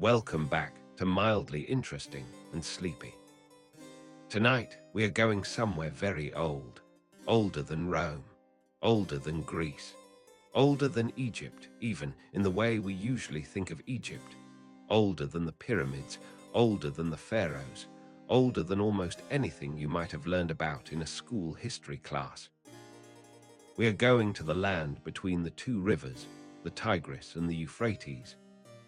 Welcome back to Mildly Interesting and Sleepy. Tonight, we are going somewhere very old, older than Rome, older than Greece, older than Egypt, even in the way we usually think of Egypt, older than the pyramids, older than the pharaohs, older than almost anything you might have learned about in a school history class. We are going to the land between the two rivers, the Tigris and the Euphrates,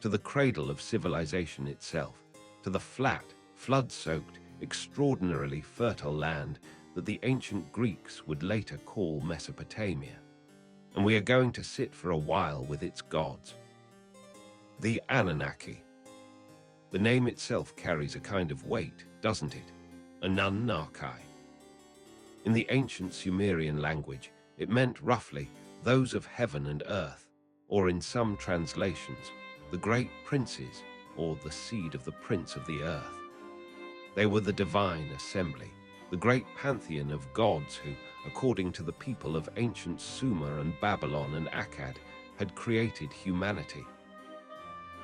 to the cradle of civilization itself, to the flat, flood-soaked, extraordinarily fertile land that the ancient Greeks would later call Mesopotamia. And we are going to sit for a while with its gods. The Anunnaki. The name itself carries a kind of weight, doesn't it? Anunnaki. In the ancient Sumerian language, it meant roughly those of heaven and earth, or in some translations, the great princes, or the seed of the prince of the earth. They were the divine assembly, the great pantheon of gods who, according to the people of ancient Sumer and Babylon and Akkad, had created humanity,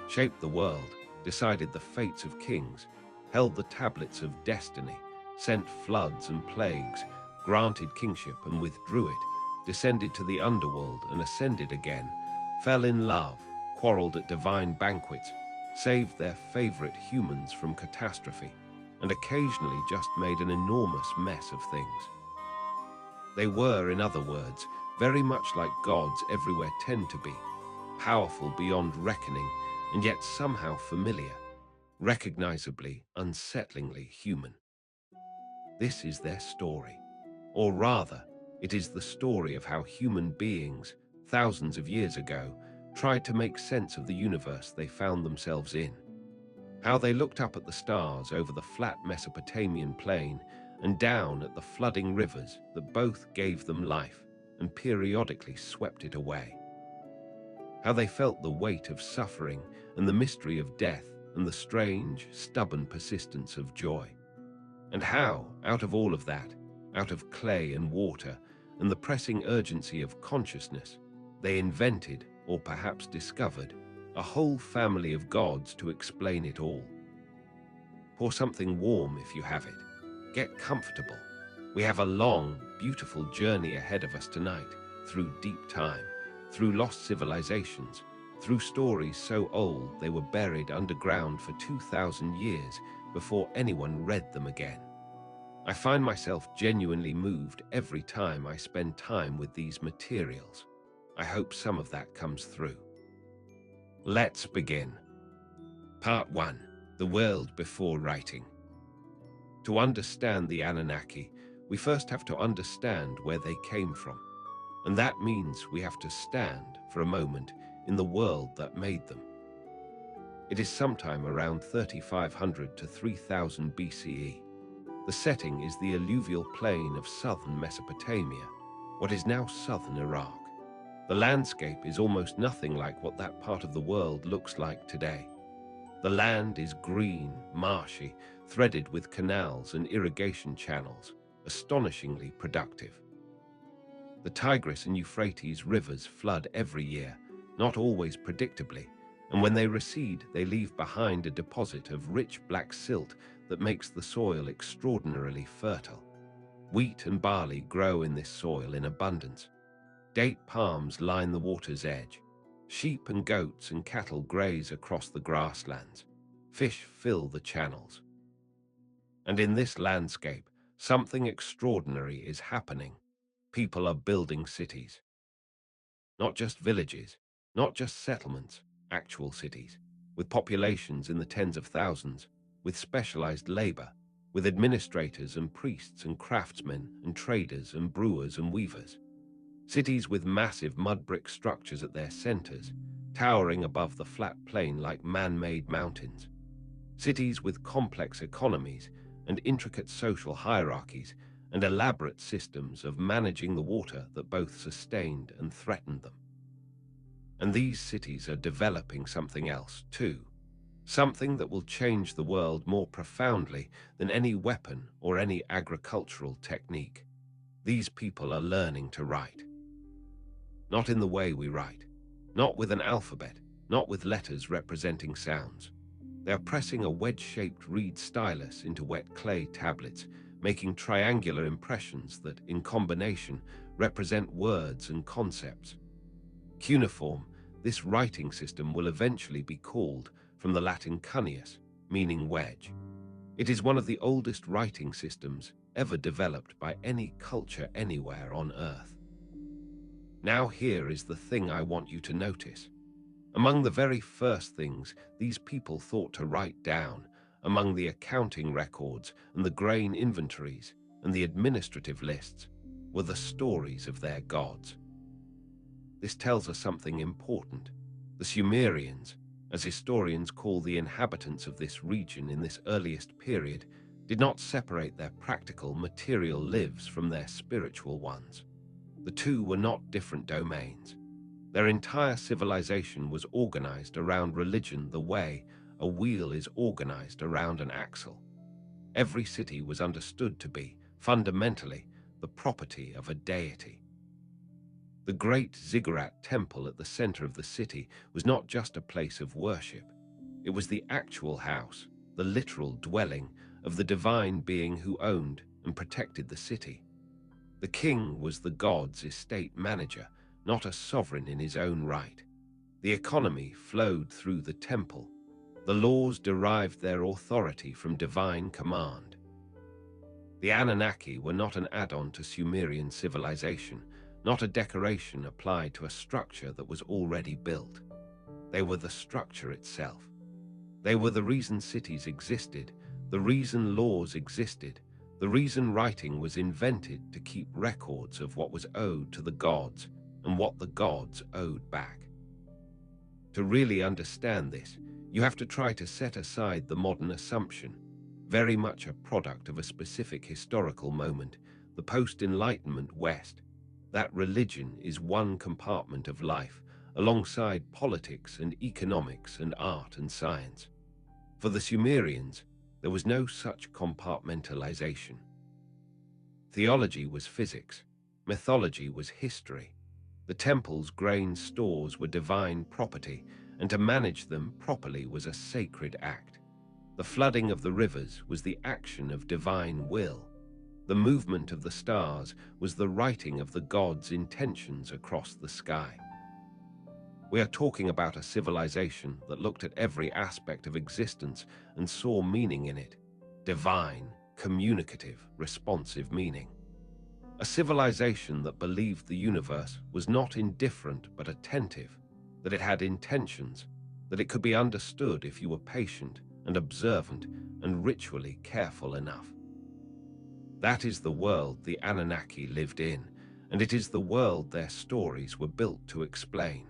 shaped the world, decided the fates of kings, held the tablets of destiny, sent floods and plagues, granted kingship and withdrew it, descended to the underworld and ascended again, fell in love, quarreled at divine banquets, saved their favorite humans from catastrophe, and occasionally just made an enormous mess of things. They were, in other words, very much like gods everywhere tend to be, powerful beyond reckoning, and yet somehow familiar, recognizably, unsettlingly human. This is their story. Or rather, it is the story of how human beings, thousands of years ago, tried to make sense of the universe they found themselves in. How they looked up at the stars over the flat Mesopotamian plain and down at the flooding rivers that both gave them life and periodically swept it away. How they felt the weight of suffering and the mystery of death and the strange, stubborn persistence of joy. And how, out of all of that, out of clay and water and the pressing urgency of consciousness, they invented, or perhaps discovered, a whole family of gods to explain it all. Pour something warm if you have it. Get comfortable. We have a long, beautiful journey ahead of us tonight, through deep time, through lost civilizations, through stories so old they were buried underground for 2,000 years before anyone read them again. I find myself genuinely moved every time I spend time with these materials. I hope some of that comes through. Let's begin. Part 1. The world before writing. To understand the Anunnaki, we first have to understand where they came from. And that means we have to stand, for a moment, in the world that made them. It is sometime around 3500 to 3000 BCE. The setting is the alluvial plain of southern Mesopotamia, what is now southern Iraq. The landscape is almost nothing like what that part of the world looks like today. The land is green, marshy, threaded with canals and irrigation channels, astonishingly productive. The Tigris and Euphrates rivers flood every year, not always predictably, and when they recede, they leave behind a deposit of rich black silt that makes the soil extraordinarily fertile. Wheat and barley grow in this soil in abundance. Date palms line the water's edge. Sheep and goats and cattle graze across the grasslands. Fish fill the channels. And in this landscape, something extraordinary is happening. People are building cities. Not just villages, not just settlements, actual cities, with populations in the tens of thousands, with specialized labor, with administrators and priests and craftsmen and traders and brewers and weavers. Cities with massive mud brick structures at their centers, towering above the flat plain like man-made mountains. Cities with complex economies and intricate social hierarchies and elaborate systems of managing the water that both sustained and threatened them. And these cities are developing something else, too. Something that will change the world more profoundly than any weapon or any agricultural technique. These people are learning to write. Not in the way we write, not with an alphabet, not with letters representing sounds. They are pressing a wedge-shaped reed stylus into wet clay tablets, making triangular impressions that, in combination, represent words and concepts. Cuneiform, this writing system will eventually be called from the Latin cuneus, meaning wedge. It is one of the oldest writing systems ever developed by any culture anywhere on Earth. Now here is the thing I want you to notice. Among the very first things these people thought to write down, among the accounting records and the grain inventories and the administrative lists, were the stories of their gods. This tells us something important. The Sumerians, as historians call the inhabitants of this region in this earliest period, did not separate their practical material lives from their spiritual ones. The two were not different domains. Their entire civilization was organized around religion the way a wheel is organized around an axle. Every city was understood to be, fundamentally, the property of a deity. The great ziggurat temple at the center of the city was not just a place of worship. It was the actual house, the literal dwelling of the divine being who owned and protected the city. The king was the god's estate manager, not a sovereign in his own right. The economy flowed through the temple. The laws derived their authority from divine command. The Anunnaki were not an add-on to Sumerian civilization, not a decoration applied to a structure that was already built. They were the structure itself. They were the reason cities existed, the reason laws existed, the reason writing was invented to keep records of what was owed to the gods and what the gods owed back. To really understand this, you have to try to set aside the modern assumption, very much a product of a specific historical moment, the post-Enlightenment West, that religion is one compartment of life, alongside politics and economics and art and science. For the Sumerians, there was no such compartmentalization. Theology was physics, mythology was history. The temple's grain stores were divine property, and to manage them properly was a sacred act. The flooding of the rivers was the action of divine will. The movement of the stars was the writing of the gods' intentions across the sky. We are talking about a civilization that looked at every aspect of existence and saw meaning in it. Divine, communicative, responsive meaning. A civilization that believed the universe was not indifferent but attentive, that it had intentions, that it could be understood if you were patient and observant and ritually careful enough. That is the world the Anunnaki lived in, and it is the world their stories were built to explain.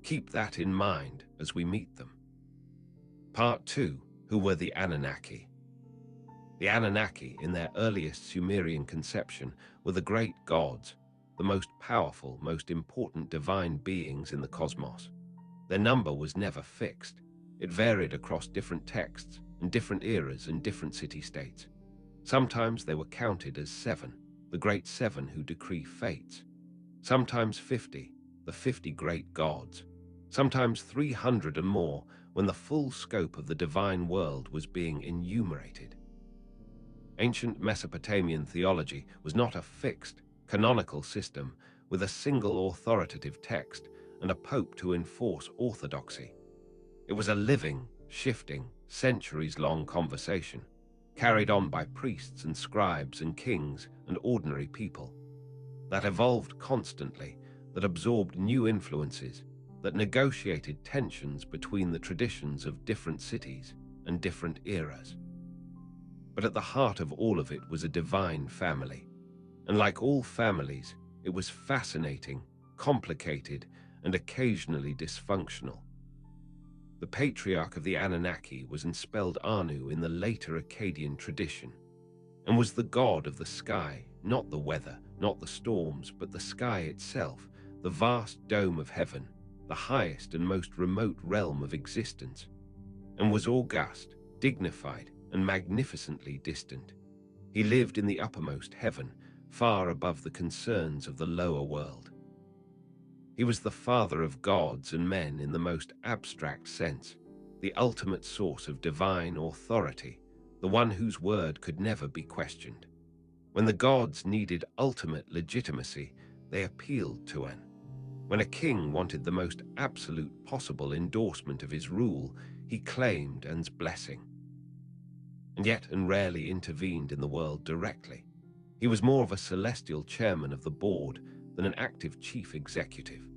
Keep that in mind as we meet them. Part 2. Who were the Anunnaki? The Anunnaki, in their earliest Sumerian conception, were the great gods, the most powerful, most important divine beings in the cosmos. Their number was never fixed. It varied across different texts and different eras and different city-states. Sometimes they were counted as 7, the great 7 who decree fates. Sometimes 50, the 50 great gods. Sometimes 300 and more when the full scope of the divine world was being enumerated. Ancient Mesopotamian theology was not a fixed, canonical system with a single authoritative text and a pope to enforce orthodoxy. It was a living, shifting, centuries-long conversation, carried on by priests and scribes and kings and ordinary people, that evolved constantly, that absorbed new influences, that negotiated tensions between the traditions of different cities and different eras. But at the heart of all of it was a divine family, and like all families, it was fascinating, complicated, and occasionally dysfunctional. The patriarch of the Anunnaki was enspelled Anu in the later Akkadian tradition, and was the god of the sky, not the weather, not the storms, but the sky itself, the vast dome of heaven, the highest and most remote realm of existence, and was august, dignified, and magnificently distant. He lived in the uppermost heaven, far above the concerns of the lower world. He was the father of gods and men in the most abstract sense, the ultimate source of divine authority, the one whose word could never be questioned. When the gods needed ultimate legitimacy, they appealed to An. When a king wanted the most absolute possible endorsement of his rule, he claimed An's blessing. And yet An rarely intervened in the world directly. He was more of a celestial chairman of the board than an active chief executive.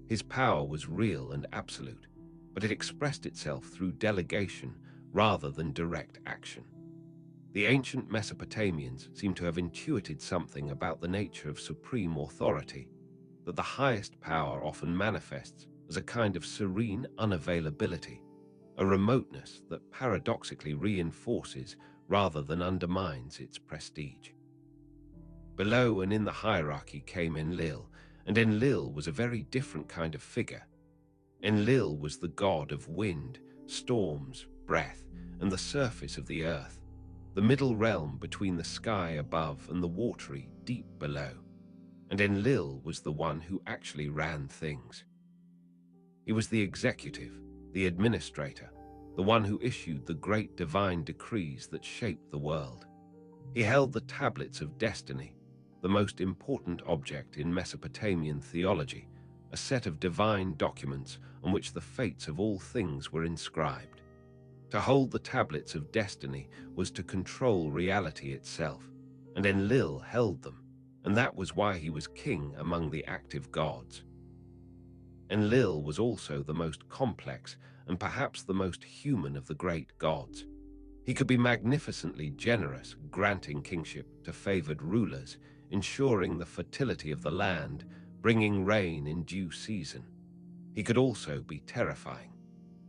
His power was real and absolute, but it expressed itself through delegation rather than direct action. The ancient Mesopotamians seem to have intuited something about the nature of supreme authority, that the highest power often manifests as a kind of serene unavailability, a remoteness that paradoxically reinforces rather than undermines its prestige. Below and in the hierarchy came Enlil, and Enlil was a very different kind of figure. Enlil was the god of wind, storms, breath, and the surface of the earth, the middle realm between the sky above and the watery deep below. And Enlil was the one who actually ran things. He was the executive, the administrator, the one who issued the great divine decrees that shaped the world. He held the tablets of destiny, the most important object in Mesopotamian theology, a set of divine documents on which the fates of all things were inscribed. To hold the tablets of destiny was to control reality itself, and Enlil held them, and that was why he was king among the active gods. Enlil was also the most complex and perhaps the most human of the great gods. He could be magnificently generous, granting kingship to favored rulers, ensuring the fertility of the land, bringing rain in due season. He could also be terrifying.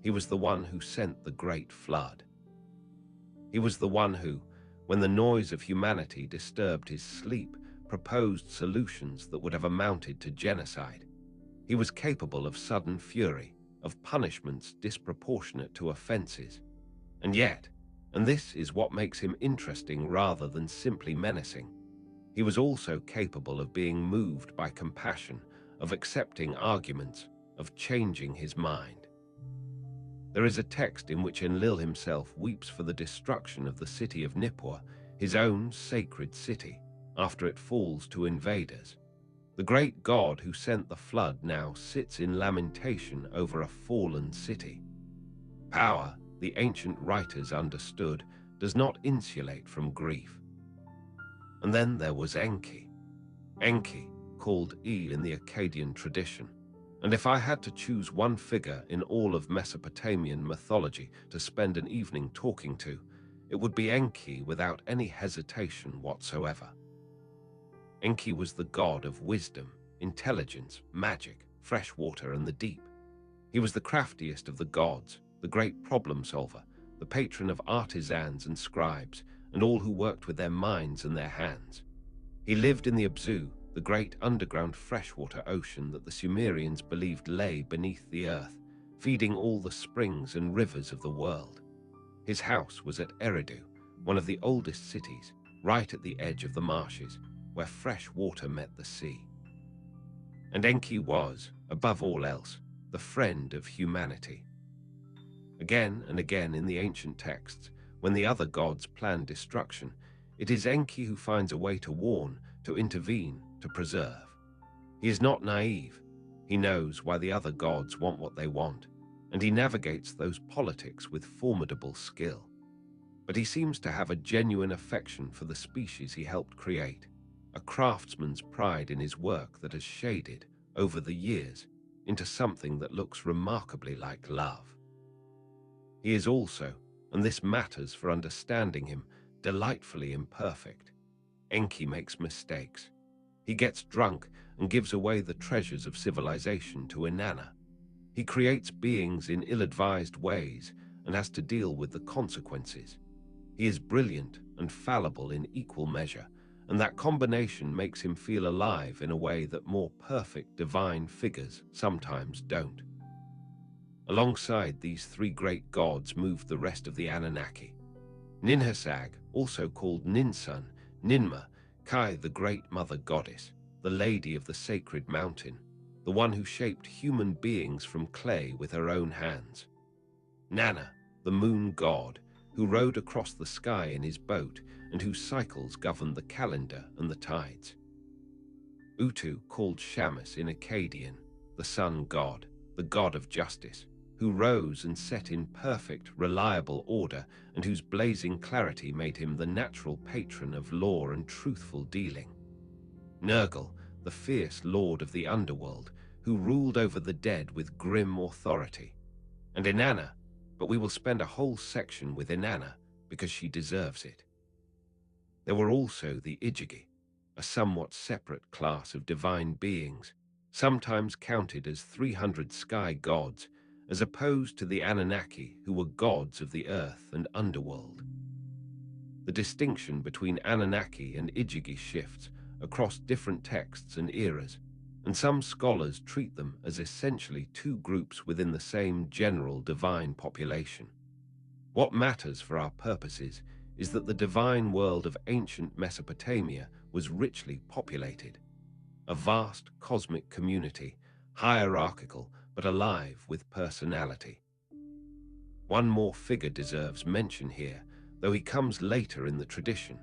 He was the one who sent the great flood. He was the one who, when the noise of humanity disturbed his sleep, proposed solutions that would have amounted to genocide. He was capable of sudden fury, of punishments disproportionate to offenses. And yet, and this is what makes him interesting rather than simply menacing, he was also capable of being moved by compassion, of accepting arguments, of changing his mind. There is a text in which Enlil himself weeps for the destruction of the city of Nippur, his own sacred city, after it falls to invaders. The great god who sent the flood now sits in lamentation over a fallen city. Power, the ancient writers understood, does not insulate from grief. And then there was Enki. Enki, called E in the Akkadian tradition. And if I had to choose one figure in all of Mesopotamian mythology to spend an evening talking to, it would be Enki without any hesitation whatsoever. Enki was the god of wisdom, intelligence, magic, fresh water, and the deep. He was the craftiest of the gods, the great problem solver, the patron of artisans and scribes, and all who worked with their minds and their hands. He lived in the Abzu, the great underground freshwater ocean that the Sumerians believed lay beneath the earth, feeding all the springs and rivers of the world. His house was at Eridu, one of the oldest cities, right at the edge of the marshes, where fresh water met the sea. And Enki was, above all else, the friend of humanity. Again and again in the ancient texts, when the other gods plan destruction, it is Enki who finds a way to warn, to intervene, to preserve. He is not naive. He knows why the other gods want what they want, and he navigates those politics with formidable skill. But he seems to have a genuine affection for the species he helped create, a craftsman's pride in his work that has shaded, over the years, into something that looks remarkably like love. He is also, and this matters for understanding him, delightfully imperfect. Enki makes mistakes. He gets drunk and gives away the treasures of civilization to Inanna. He creates beings in ill-advised ways and has to deal with the consequences. He is brilliant and fallible in equal measure, and that combination makes him feel alive in a way that more perfect divine figures sometimes don't. Alongside these three great gods moved the rest of the Anunnaki. Ninhursag, also called Ninsun, Ninmah, Kai, the great mother goddess, the lady of the sacred mountain, the one who shaped human beings from clay with her own hands. Nana, the moon god, who rode across the sky in his boat and whose cycles governed the calendar and the tides. Utu, called Shamus in Akkadian, the sun god, the god of justice, who rose and set in perfect, reliable order and whose blazing clarity made him the natural patron of law and truthful dealing. Nergal, the fierce lord of the underworld, who ruled over the dead with grim authority. And Inanna, but we will spend a whole section with Inanna because she deserves it. There were also the Ijigi, a somewhat separate class of divine beings, sometimes counted as 300 sky gods, as opposed to the Anunnaki, who were gods of the earth and underworld. The distinction between Anunnaki and Ijigi shifts across different texts and eras, and some scholars treat them as essentially two groups within the same general divine population. What matters for our purposes is that the divine world of ancient Mesopotamia was richly populated, a vast cosmic community, hierarchical but alive with personality. One more figure deserves mention here, though he comes later in the tradition: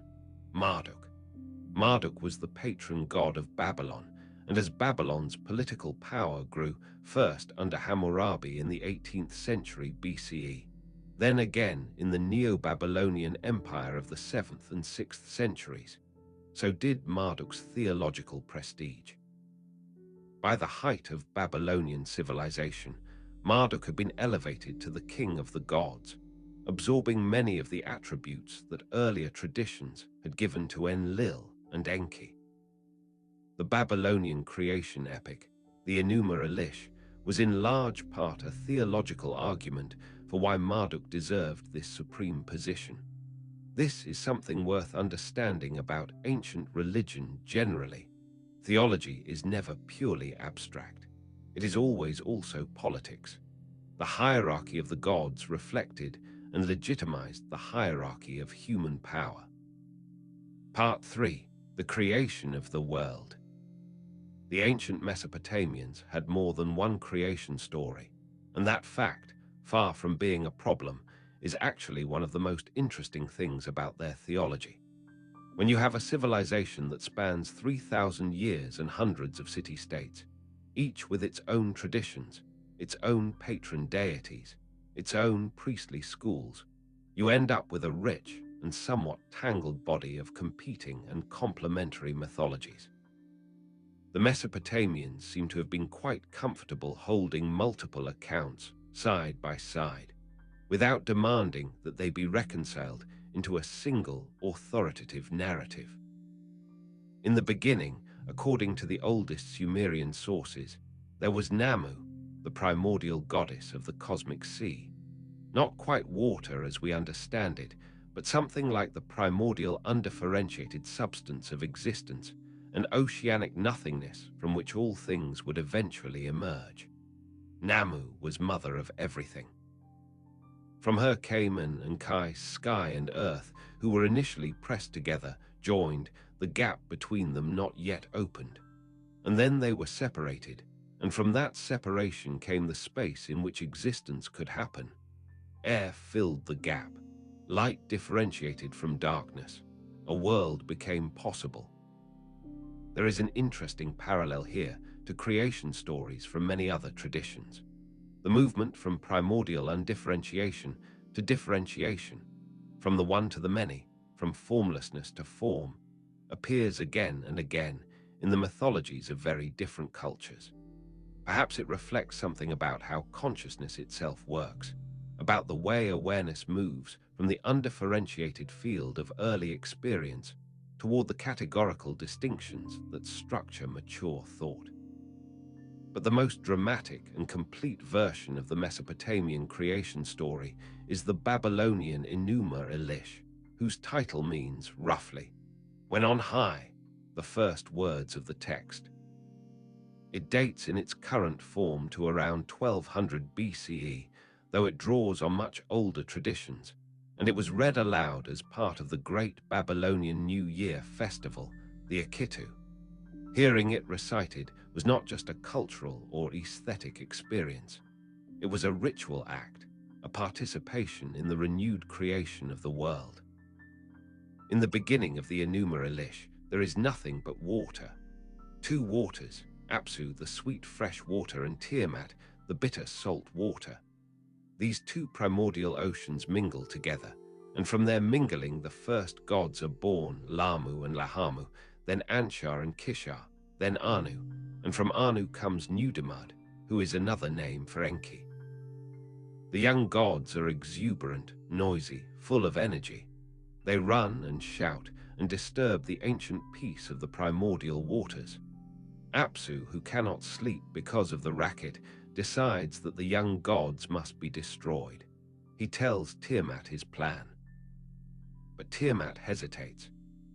Marduk. Marduk was the patron god of Babylon, and as Babylon's political power grew, first under Hammurabi in the 18th century BCE, then again in the Neo-Babylonian Empire of the 7th and 6th centuries, so did Marduk's theological prestige. By the height of Babylonian civilization, Marduk had been elevated to the king of the gods, absorbing many of the attributes that earlier traditions had given to Enlil and Enki. The Babylonian creation epic, the Enuma Elish, was in large part a theological argument for why Marduk deserved this supreme position. This is something worth understanding about ancient religion generally. Theology is never purely abstract. It is always also politics. The hierarchy of the gods reflected and legitimized the hierarchy of human power. Part 3. The creation of the world. The ancient Mesopotamians had more than one creation story, and that fact, far from being a problem, is actually one of the most interesting things about their theology. When you have a civilization that spans 3,000 years and hundreds of city-states, each with its own traditions, its own patron deities, its own priestly schools, you end up with a rich and somewhat tangled body of competing and complementary mythologies. The Mesopotamians seem to have been quite comfortable holding multiple accounts side by side, without demanding that they be reconciled into a single authoritative narrative. In the beginning, according to the oldest Sumerian sources, there was Namu, the primordial goddess of the cosmic sea. Not quite water as we understand it, but something like the primordial undifferentiated substance of existence, an oceanic nothingness from which all things would eventually emerge. Namu was mother of everything. From her came An and Kai, sky and earth, who were initially pressed together, joined, the gap between them not yet opened. And then they were separated, and from that separation came the space in which existence could happen. Air filled the gap. Light differentiated from darkness. A world became possible. There is an interesting parallel here to creation stories from many other traditions. The movement from primordial undifferentiation to differentiation, from the one to the many, from formlessness to form, appears again and again in the mythologies of very different cultures. Perhaps it reflects something about how consciousness itself works, about the way awareness moves from the undifferentiated field of early experience toward the categorical distinctions that structure mature thought. But the most dramatic and complete version of the Mesopotamian creation story is the Babylonian Enuma Elish, whose title means, roughly, "When on high," the first words of the text. It dates in its current form to around 1200 BCE, though it draws on much older traditions, and it was read aloud as part of the great Babylonian New Year festival, the Akitu. Hearing it recited was not just a cultural or aesthetic experience. It was a ritual act, a participation in the renewed creation of the world. In the beginning of the Enuma Elish, there is nothing but water. Two waters, Apsu, the sweet fresh water, and Tiamat, the bitter salt water. These two primordial oceans mingle together, and from their mingling the first gods are born, Lamu and Lahamu, then Anshar and Kishar, then Anu, and from Anu comes Nudimud, who is another name for Enki. The young gods are exuberant, noisy, full of energy. They run and shout and disturb the ancient peace of the primordial waters. Apsu, who cannot sleep because of the racket, decides that the young gods must be destroyed. He tells Tiamat his plan. But Tiamat hesitates.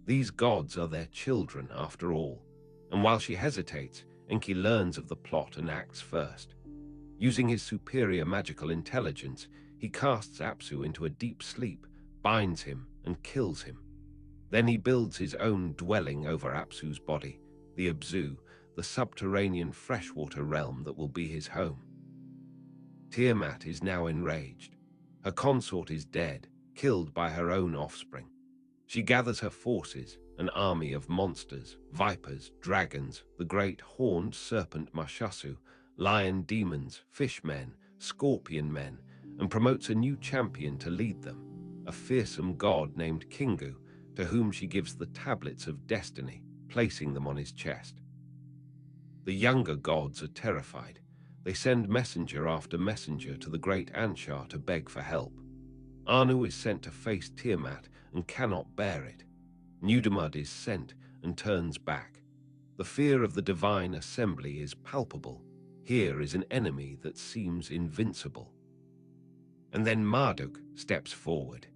These gods are their children after all, and while she hesitates, Enki learns of the plot and acts first. Using his superior magical intelligence, he casts Apsu into a deep sleep, binds him, and kills him. Then he builds his own dwelling over Apsu's body, the Abzu, the subterranean freshwater realm that will be his home. Tiamat is now enraged. Her consort is dead, killed by her own offspring. She gathers her forces, an army of monsters, vipers, dragons, the great horned serpent Mashasu, lion demons, fishmen, scorpion men, and promotes a new champion to lead them, a fearsome god named Kingu, to whom she gives the tablets of destiny, placing them on his chest. The younger gods are terrified. They send messenger after messenger to the great Anshar to beg for help. Anu is sent to face Tiamat and cannot bear it. Nudimud is sent and turns back. The fear of the divine assembly is palpable. Here is an enemy that seems invincible. And then Marduk steps forward.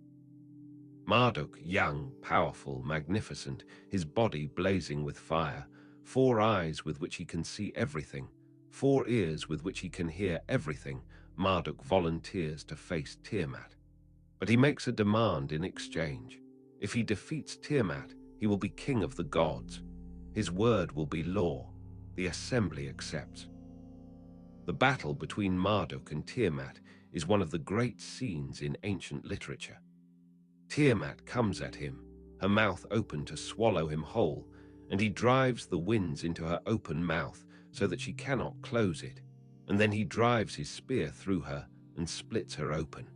Marduk, young, powerful, magnificent, his body blazing with fire, 4 eyes with which he can see everything, 4 ears with which he can hear everything, Marduk volunteers to face Tiamat. But he makes a demand in exchange. If he defeats Tiamat, he will be king of the gods. His word will be law. The assembly accepts. The battle between Marduk and Tiamat is one of the great scenes in ancient literature. Tiamat comes at him, her mouth open to swallow him whole, and he drives the winds into her open mouth so that she cannot close it, and then he drives his spear through her and splits her open.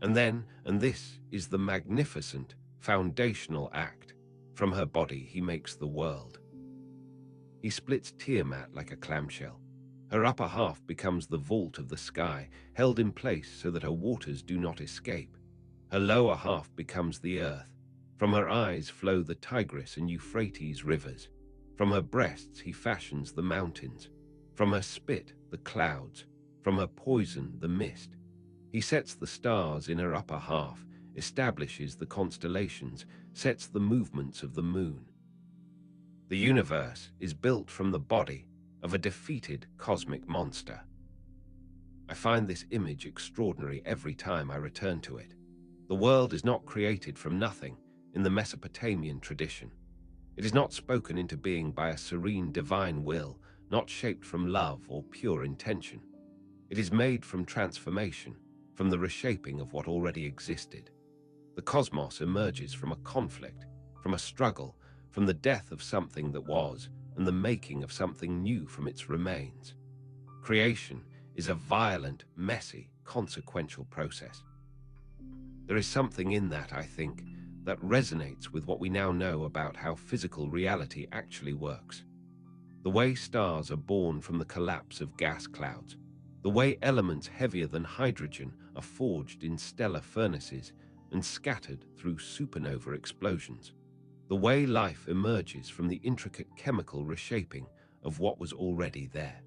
And then, and this is the magnificent, foundational act, from her body he makes the world. He splits Tiamat like a clamshell. Her upper half becomes the vault of the sky, held in place so that her waters do not escape. Her lower half becomes the earth. From her eyes flow the Tigris and Euphrates rivers. From her breasts he fashions the mountains. From her spit, the clouds. From her poison, the mist. He sets the stars in her upper half, establishes the constellations, sets the movements of the moon. The universe is built from the body of a defeated cosmic monster. I find this image extraordinary every time I return to it. The world is not created from nothing in the Mesopotamian tradition. It is not spoken into being by a serene divine will, not shaped from love or pure intention. It is made from transformation, from the reshaping of what already existed. The cosmos emerges from a conflict, from a struggle, from the death of something that was, and the making of something new from its remains. Creation is a violent, messy, consequential process. There is something in that, I think, that resonates with what we now know about how physical reality actually works. The way stars are born from the collapse of gas clouds, the way elements heavier than hydrogen are forged in stellar furnaces and scattered through supernova explosions, the way life emerges from the intricate chemical reshaping of what was already there.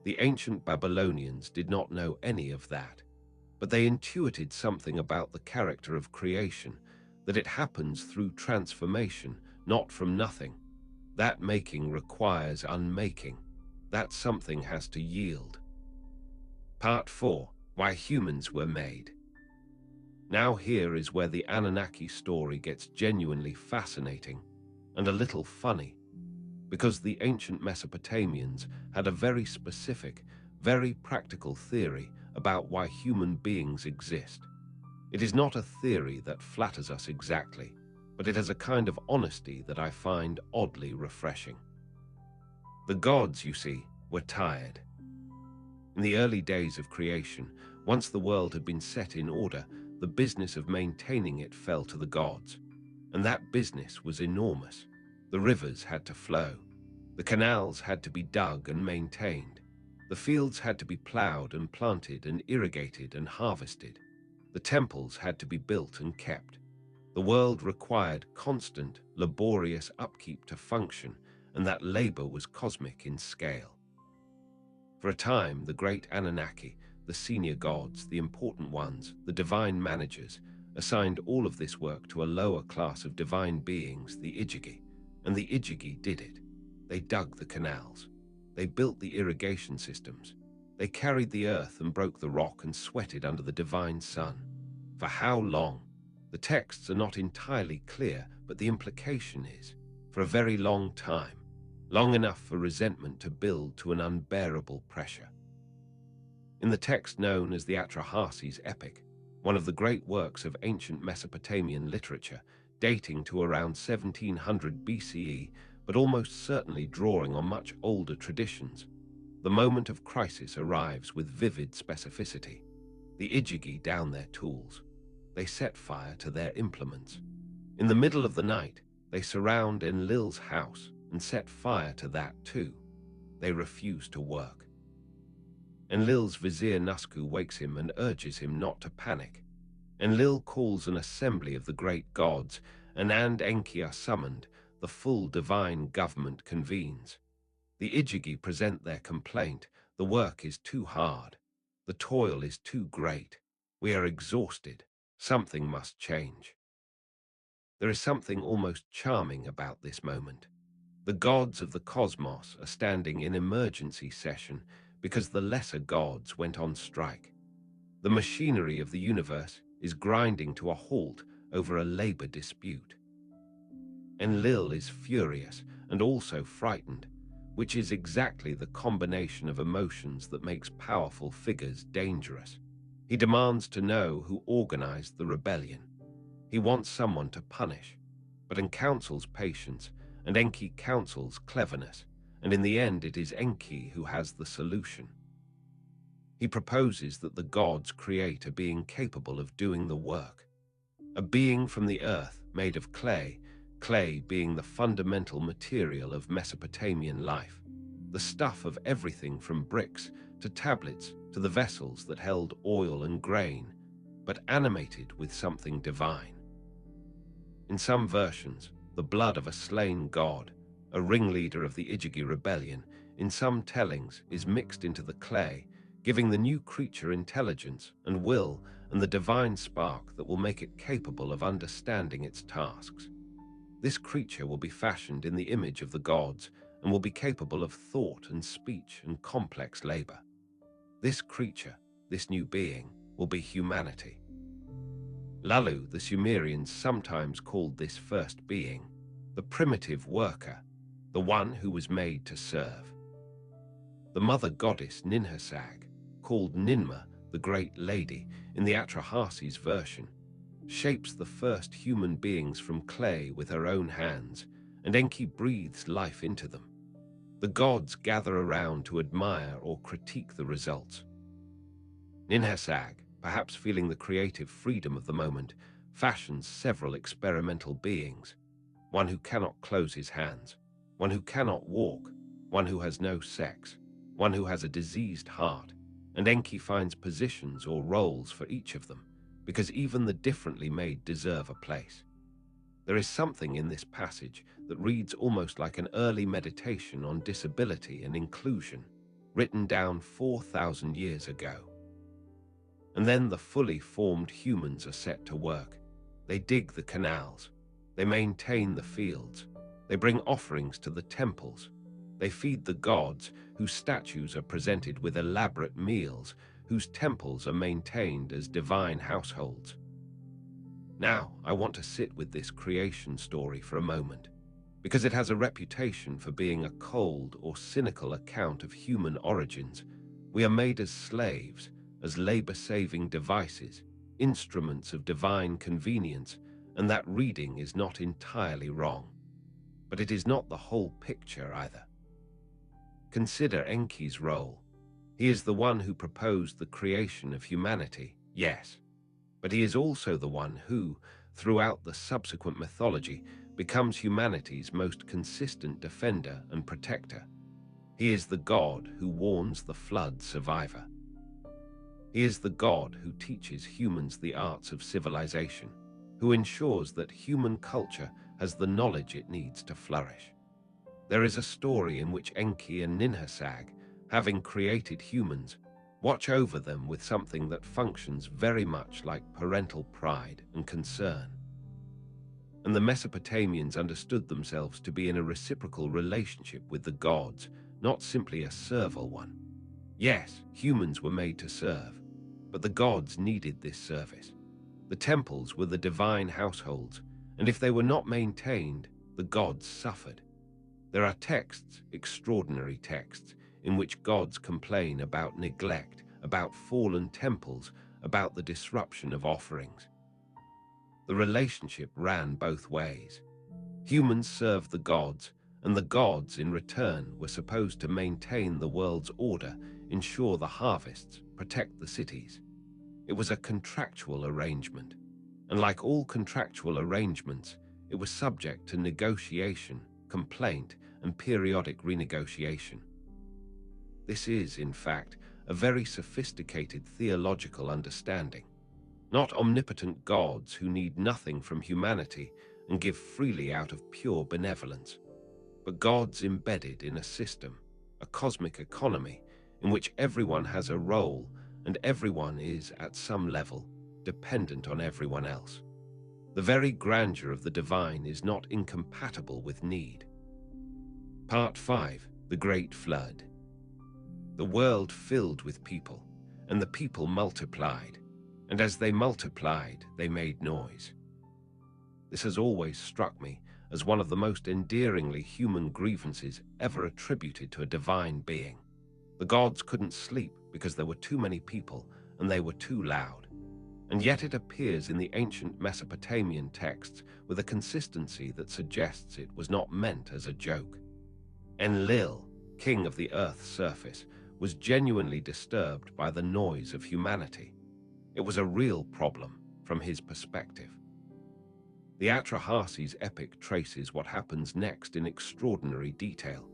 The ancient Babylonians did not know any of that, but they intuited something about the character of creation, that it happens through transformation, not from nothing. That making requires unmaking. That something has to yield. Part 4. Why Humans Were Made. Now here is where the Anunnaki story gets genuinely fascinating and a little funny, because the ancient Mesopotamians had a very specific, very practical theory about why human beings exist. It is not a theory that flatters us exactly, but it has a kind of honesty that I find oddly refreshing. The gods, you see, were tired. In the early days of creation, once the world had been set in order, the business of maintaining it fell to the gods. And that business was enormous. The rivers had to flow. The canals had to be dug and maintained. The fields had to be plowed and planted and irrigated and harvested. The temples had to be built and kept. The world required constant, laborious upkeep to function, and that labor was cosmic in scale. For a time, the great Anunnaki, the senior gods, the important ones, the divine managers, assigned all of this work to a lower class of divine beings, the Igigi, and the Igigi did it. They dug the canals. They built the irrigation systems. They carried the earth and broke the rock and sweated under the divine sun. For how long? The texts are not entirely clear, but the implication is, for a very long time, long enough for resentment to build to an unbearable pressure. In the text known as the Atrahasis epic, one of the great works of ancient Mesopotamian literature, dating to around 1700 BCE, but almost certainly drawing on much older traditions, the moment of crisis arrives with vivid specificity. The Igigi down their tools. They set fire to their implements. In the middle of the night, they surround Enlil's house and set fire to that too. They refuse to work. Enlil's vizier Nusku wakes him and urges him not to panic. Enlil calls an assembly of the great gods, and Enki are summoned. The full divine government convenes. The Igigi present their complaint. The work is too hard. The toil is too great. We are exhausted. Something must change. There is something almost charming about this moment. The gods of the cosmos are standing in emergency session because the lesser gods went on strike. The machinery of the universe is grinding to a halt over a labor dispute. Enlil is furious and also frightened, which is exactly the combination of emotions that makes powerful figures dangerous. He demands to know who organized the rebellion. He wants someone to punish, but counsels patience, and Enki counsels cleverness, and in the end it is Enki who has the solution. He proposes that the gods create a being capable of doing the work. A being from the earth made of clay, clay being the fundamental material of Mesopotamian life, the stuff of everything from bricks to tablets to the vessels that held oil and grain, but animated with something divine. In some versions, the blood of a slain god, a ringleader of the Igigi rebellion, in some tellings is mixed into the clay, giving the new creature intelligence and will and the divine spark that will make it capable of understanding its tasks. This creature will be fashioned in the image of the gods and will be capable of thought and speech and complex labor. This creature, this new being, will be humanity. Lalu, the Sumerians sometimes called this first being the primitive worker, the one who was made to serve. The mother goddess Ninhursag, called Ninmah, the Great Lady, in the Atrahasis version, shapes the first human beings from clay with her own hands, and Enki breathes life into them. The gods gather around to admire or critique the results. Ninhursag, perhaps feeling the creative freedom of the moment, fashions several experimental beings, one who cannot close his hands, one who cannot walk, one who has no sex, one who has a diseased heart, and Enki finds positions or roles for each of them, because even the differently made deserve a place. There is something in this passage that reads almost like an early meditation on disability and inclusion, written down 4,000 years ago. And then the fully formed humans are set to work. They dig the canals. They maintain the fields. They bring offerings to the temples. They feed the gods, whose statues are presented with elaborate meals, whose temples are maintained as divine households. Now, I want to sit with this creation story for a moment, because it has a reputation for being a cold or cynical account of human origins. We are made as slaves, as labor-saving devices, instruments of divine convenience, and that reading is not entirely wrong. But it is not the whole picture either. Consider Enki's role. He is the one who proposed the creation of humanity, yes, but he is also the one who, throughout the subsequent mythology, becomes humanity's most consistent defender and protector. He is the god who warns the flood survivor. He is the god who teaches humans the arts of civilization, who ensures that human culture has the knowledge it needs to flourish. There is a story in which Enki and Ninhursag, having created humans, watch over them with something that functions very much like parental pride and concern. And the Mesopotamians understood themselves to be in a reciprocal relationship with the gods, not simply a servile one. Yes, humans were made to serve, but the gods needed this service. The temples were the divine households, and if they were not maintained, the gods suffered. There are texts, extraordinary texts, in which gods complain about neglect, about fallen temples, about the disruption of offerings. The relationship ran both ways. Humans served the gods, and the gods, in return, were supposed to maintain the world's order, ensure the harvests, protect the cities. It was a contractual arrangement, and like all contractual arrangements, it was subject to negotiation, complaint, and periodic renegotiation. This is, in fact, a very sophisticated theological understanding. Not omnipotent gods who need nothing from humanity and give freely out of pure benevolence, but gods embedded in a system, a cosmic economy, in which everyone has a role and everyone is, at some level, dependent on everyone else. The very grandeur of the divine is not incompatible with need. Part 5. The Great Flood. The world filled with people, and the people multiplied, and as they multiplied, they made noise. This has always struck me as one of the most endearingly human grievances ever attributed to a divine being. The gods couldn't sleep because there were too many people and they were too loud. And yet it appears in the ancient Mesopotamian texts with a consistency that suggests it was not meant as a joke. Enlil, king of the earth's surface, was genuinely disturbed by the noise of humanity. It was a real problem from his perspective. The Atrahasis epic traces what happens next in extraordinary detail.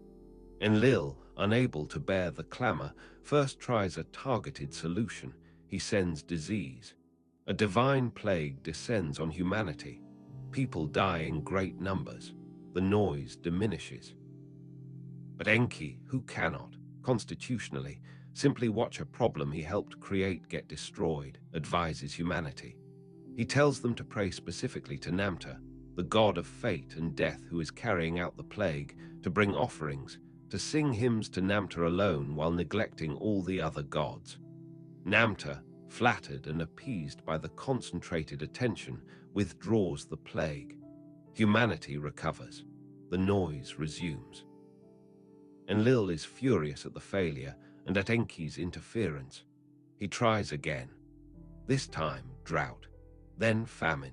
Enlil, unable to bear the clamor, first tries a targeted solution. He sends disease. A divine plague descends on humanity. People die in great numbers. The noise diminishes. But Enki, who cannot, constitutionally, simply watch a problem he helped create get destroyed, advises humanity. He tells them to pray specifically to Namta, the god of fate and death who is carrying out the plague, to bring offerings, to sing hymns to Namta alone while neglecting all the other gods. Namta, flattered and appeased by the concentrated attention, withdraws the plague. Humanity recovers. The noise resumes. Enlil is furious at the failure and at Enki's interference. He tries again. This time, drought, then famine.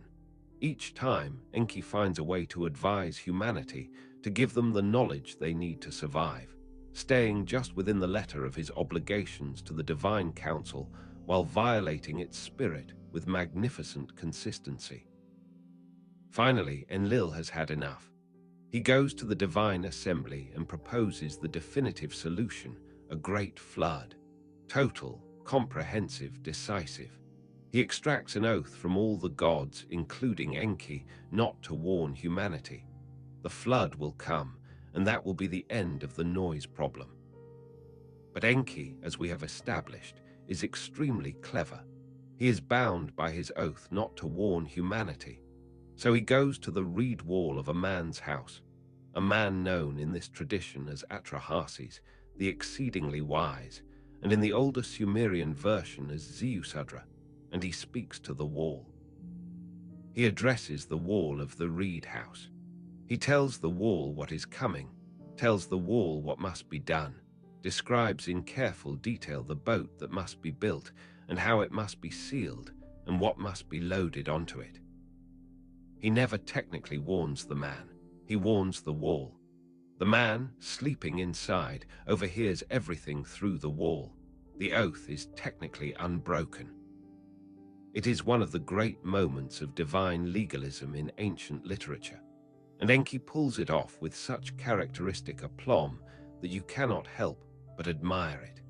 Each time, Enki finds a way to advise humanity, to give them the knowledge they need to survive, staying just within the letter of his obligations to the divine council while violating its spirit with magnificent consistency. Finally, Enlil has had enough. He goes to the divine assembly and proposes the definitive solution, a great flood. Total, comprehensive, decisive. He extracts an oath from all the gods, including Enki, not to warn humanity. The flood will come, and that will be the end of the noise problem. But Enki, as we have established, is extremely clever. He is bound by his oath not to warn humanity. So he goes to the reed wall of a man's house, a man known in this tradition as Atrahasis, the exceedingly wise, and in the older Sumerian version as Ziusudra, and he speaks to the wall. He addresses the wall of the reed house. He tells the wall what is coming, tells the wall what must be done, describes in careful detail the boat that must be built, and how it must be sealed and what must be loaded onto it. He never technically warns the man, he warns the wall. The man, sleeping inside, overhears everything through the wall. The oath is technically unbroken. It is one of the great moments of divine legalism in ancient literature, and Enki pulls it off with such characteristic aplomb that you cannot help but admire it.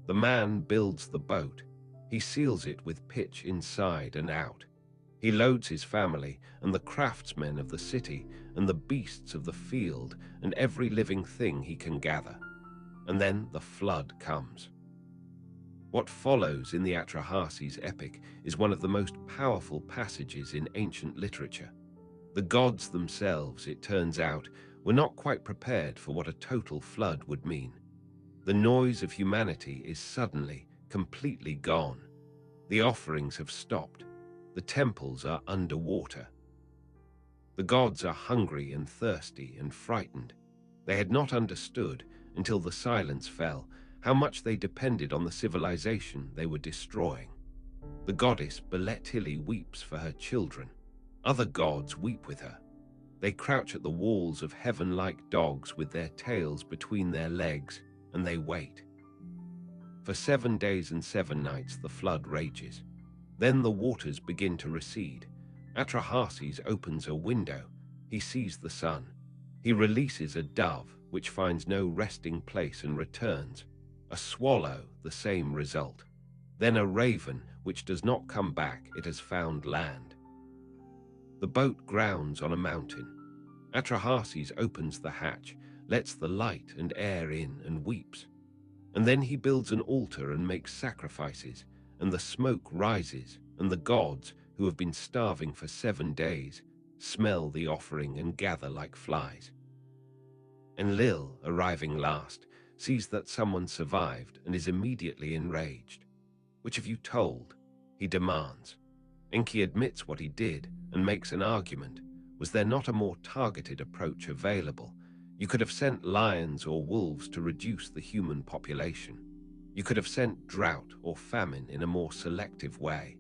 The man builds the boat. He seals it with pitch inside and out. He loads his family and the craftsmen of the city and the beasts of the field and every living thing he can gather. And then the flood comes. What follows in the Atrahasis epic is one of the most powerful passages in ancient literature. The gods themselves, it turns out, were not quite prepared for what a total flood would mean. The noise of humanity is suddenly, completely gone. The offerings have stopped. The temples are underwater. The gods are hungry and thirsty and frightened. They had not understood, until the silence fell, how much they depended on the civilization they were destroying. The goddess Beletili weeps for her children. Other gods weep with her. They crouch at the walls of heaven like dogs with their tails between their legs, and they wait. For 7 days and 7 nights the flood rages. Then the waters begin to recede. Atrahasis opens a window. He sees the sun. He releases a dove, which finds no resting place and returns. A swallow, the same result. Then a raven, which does not come back, it has found land. The boat grounds on a mountain. Atrahasis opens the hatch, lets the light and air in, and weeps. And then he builds an altar and makes sacrifices, and the smoke rises, and the gods, who have been starving for 7 days, smell the offering and gather like flies. Enlil, arriving last, sees that someone survived and is immediately enraged. "Which have you told?" he demands. Enki admits what he did and makes an argument. Was there not a more targeted approach available? You could have sent lions or wolves to reduce the human population. You could have sent drought or famine in a more selective way.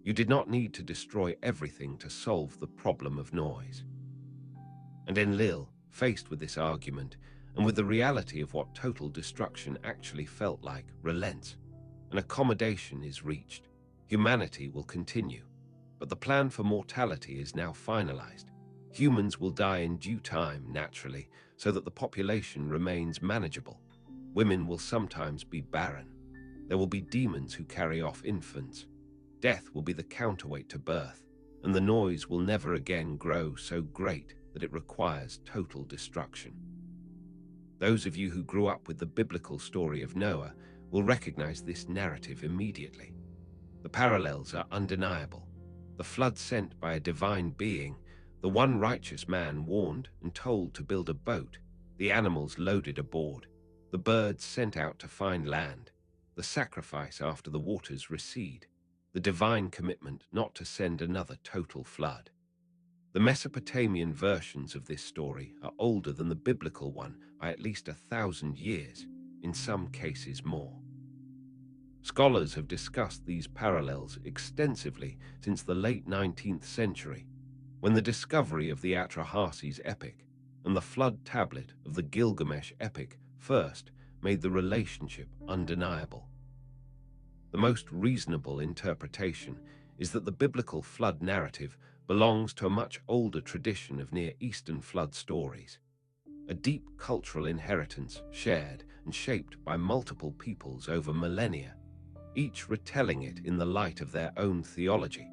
You did not need to destroy everything to solve the problem of noise. And Enlil, faced with this argument, and with the reality of what total destruction actually felt like, relents. An accommodation is reached. Humanity will continue. But the plan for mortality is now finalized. Humans will die in due time, naturally, so that the population remains manageable. Women will sometimes be barren. There will be demons who carry off infants. Death will be the counterweight to birth, and the noise will never again grow so great that it requires total destruction. Those of you who grew up with the biblical story of Noah will recognize this narrative immediately. The parallels are undeniable. The flood sent by a divine being, the one righteous man warned and told to build a boat, the animals loaded aboard, the birds sent out to find land, the sacrifice after the waters recede, the divine commitment not to send another total flood. The Mesopotamian versions of this story are older than the biblical one by at least 1,000 years, in some cases more. Scholars have discussed these parallels extensively since the late 19th century, when the discovery of the Atrahasis epic and the flood tablet of the Gilgamesh epic first made the relationship undeniable. The most reasonable interpretation is that the biblical flood narrative belongs to a much older tradition of Near Eastern flood stories, a deep cultural inheritance shared and shaped by multiple peoples over millennia, each retelling it in the light of their own theology,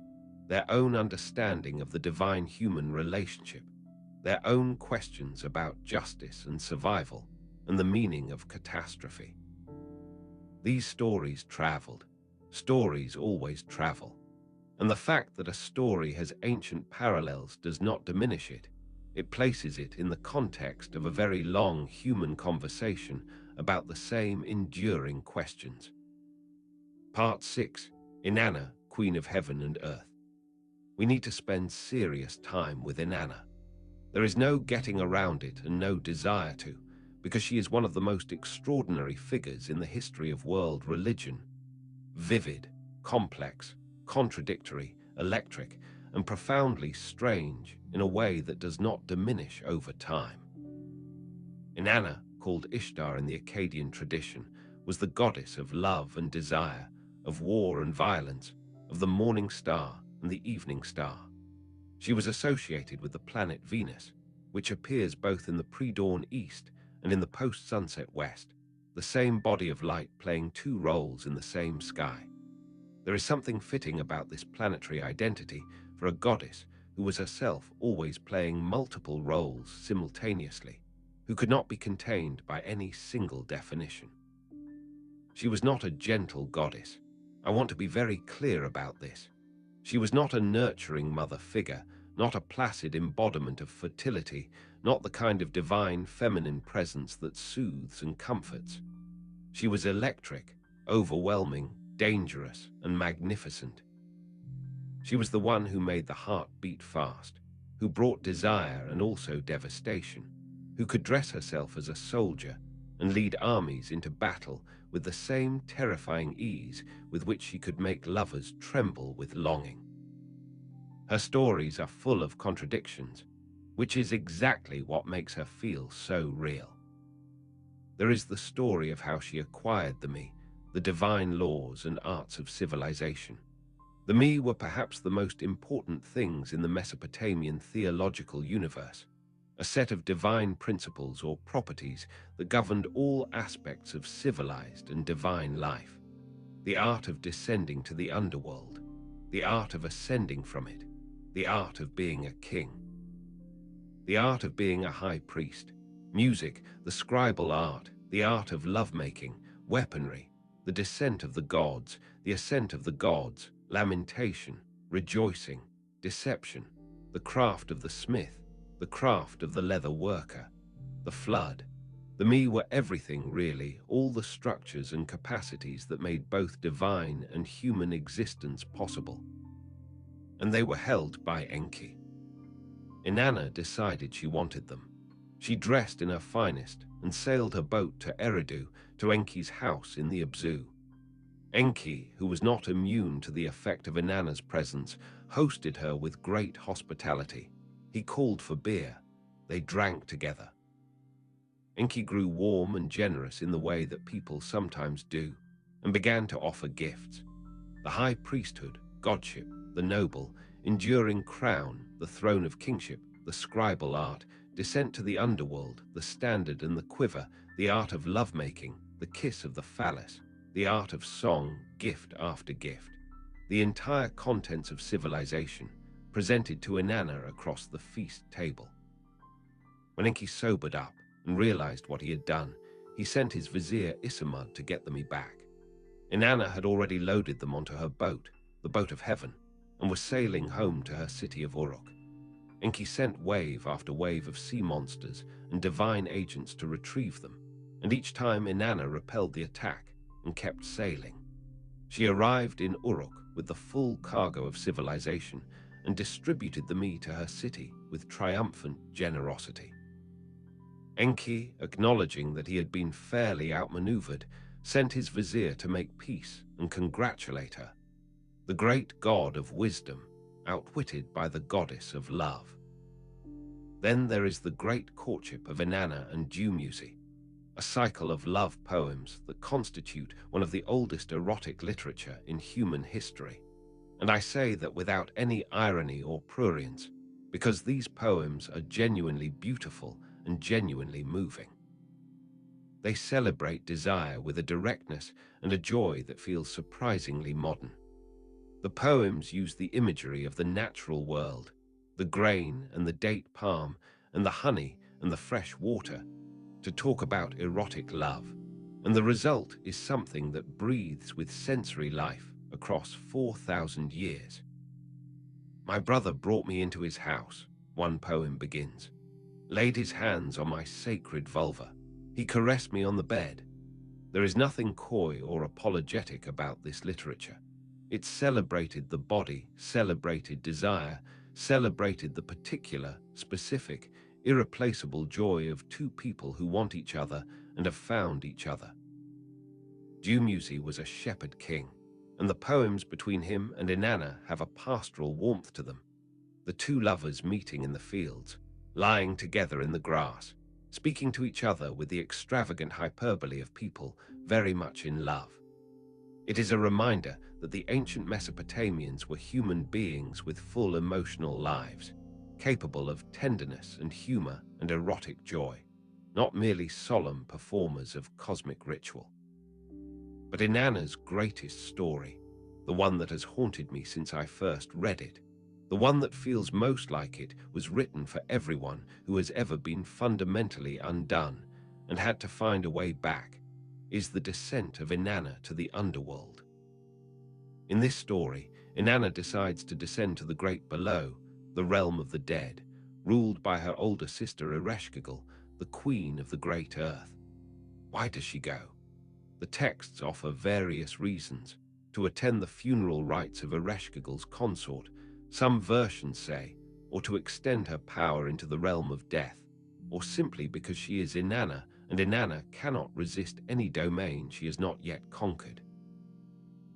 their own understanding of the divine-human relationship, their own questions about justice and survival, and the meaning of catastrophe. These stories traveled. Stories always travel. And the fact that a story has ancient parallels does not diminish it. It places it in the context of a very long human conversation about the same enduring questions. Part 6. Inanna, Queen of Heaven and Earth. We need to spend serious time with Inanna. There is no getting around it and no desire to, because she is one of the most extraordinary figures in the history of world religion. vivid, complex, contradictory, electric, and profoundly strange in a way that does not diminish over time. Inanna, called Ishtar in the Akkadian tradition, was the goddess of love and desire, of war and violence, of the morning star and the evening star. She was associated with the planet Venus, which appears both in the pre-dawn east and in the post-sunset west, the same body of light playing two roles in the same sky. There is something fitting about this planetary identity for a goddess who was herself always playing multiple roles simultaneously, who could not be contained by any single definition. She was not a gentle goddess. I want to be very clear about this. She was not a nurturing mother figure, not a placid embodiment of fertility, not the kind of divine feminine presence that soothes and comforts. She was electric, overwhelming, dangerous, and magnificent. She was the one who made the heart beat fast, who brought desire and also devastation, who could dress herself as a soldier and lead armies into battle with the same terrifying ease with which she could make lovers tremble with longing. Her stories are full of contradictions, which is exactly what makes her feel so real. There is the story of how she acquired the me, the divine laws and arts of civilization. The me were perhaps the most important things in the Mesopotamian theological universe, a set of divine principles or properties that governed all aspects of civilized and divine life. The art of descending to the underworld, the art of ascending from it, the art of being a king, the art of being a high priest, music, the scribal art, the art of lovemaking, weaponry, the descent of the gods, the ascent of the gods, lamentation, rejoicing, deception, the craft of the smith, the craft of the leather worker, the flood. The me were everything really, all the structures and capacities that made both divine and human existence possible. And they were held by Enki. Inanna decided she wanted them. She dressed in her finest and sailed her boat to Eridu, to Enki's house in the Abzu. Enki, who was not immune to the effect of Inanna's presence, hosted her with great hospitality. He called for beer. They drank together. Enki grew warm and generous in the way that people sometimes do, and began to offer gifts. The high priesthood, godship, the noble, enduring crown, the throne of kingship, the scribal art, descent to the underworld, the standard and the quiver, the art of lovemaking, the kiss of the phallus, the art of song, gift after gift, the entire contents of civilization, presented to Inanna across the feast table. When Enki sobered up and realized what he had done, he sent his vizier Isamud to get the me back. Inanna had already loaded them onto her boat, the boat of heaven, and was sailing home to her city of Uruk. Enki sent wave after wave of sea monsters and divine agents to retrieve them, and each time Inanna repelled the attack and kept sailing. She arrived in Uruk with the full cargo of civilization and distributed the me to her city with triumphant generosity. Enki, acknowledging that he had been fairly outmaneuvered, sent his vizier to make peace and congratulate her. The great god of wisdom, outwitted by the goddess of love. Then there is the great courtship of Inanna and Dumuzi, a cycle of love poems that constitute one of the oldest erotic literature in human history. And I say that without any irony or prurience, because these poems are genuinely beautiful and genuinely moving. They celebrate desire with a directness and a joy that feels surprisingly modern. The poems use the imagery of the natural world, the grain and the date palm, and the honey and the fresh water, to talk about erotic love, and the result is something that breathes with sensory life across 4,000 years. My brother brought me into his house, one poem begins, laid his hands on my sacred vulva. He caressed me on the bed. There is nothing coy or apologetic about this literature. It celebrated the body, celebrated desire, celebrated the particular, specific, irreplaceable joy of two people who want each other and have found each other. Dumuzi was a shepherd king, and the poems between him and Inanna have a pastoral warmth to them. The two lovers meeting in the fields, lying together in the grass, speaking to each other with the extravagant hyperbole of people very much in love. It is a reminder that the ancient Mesopotamians were human beings with full emotional lives, capable of tenderness and humor and erotic joy, not merely solemn performers of cosmic ritual. But Inanna's greatest story, the one that has haunted me since I first read it, the one that feels most like it was written for everyone who has ever been fundamentally undone and had to find a way back, is the descent of Inanna to the underworld. In this story, Inanna decides to descend to the great below, the realm of the dead, ruled by her older sister Ereshkigal, the queen of the great earth. Why does she go? The texts offer various reasons. To attend the funeral rites of Ereshkigal's consort, some versions say, or to extend her power into the realm of death, or simply because she is Inanna, and Inanna cannot resist any domain she has not yet conquered.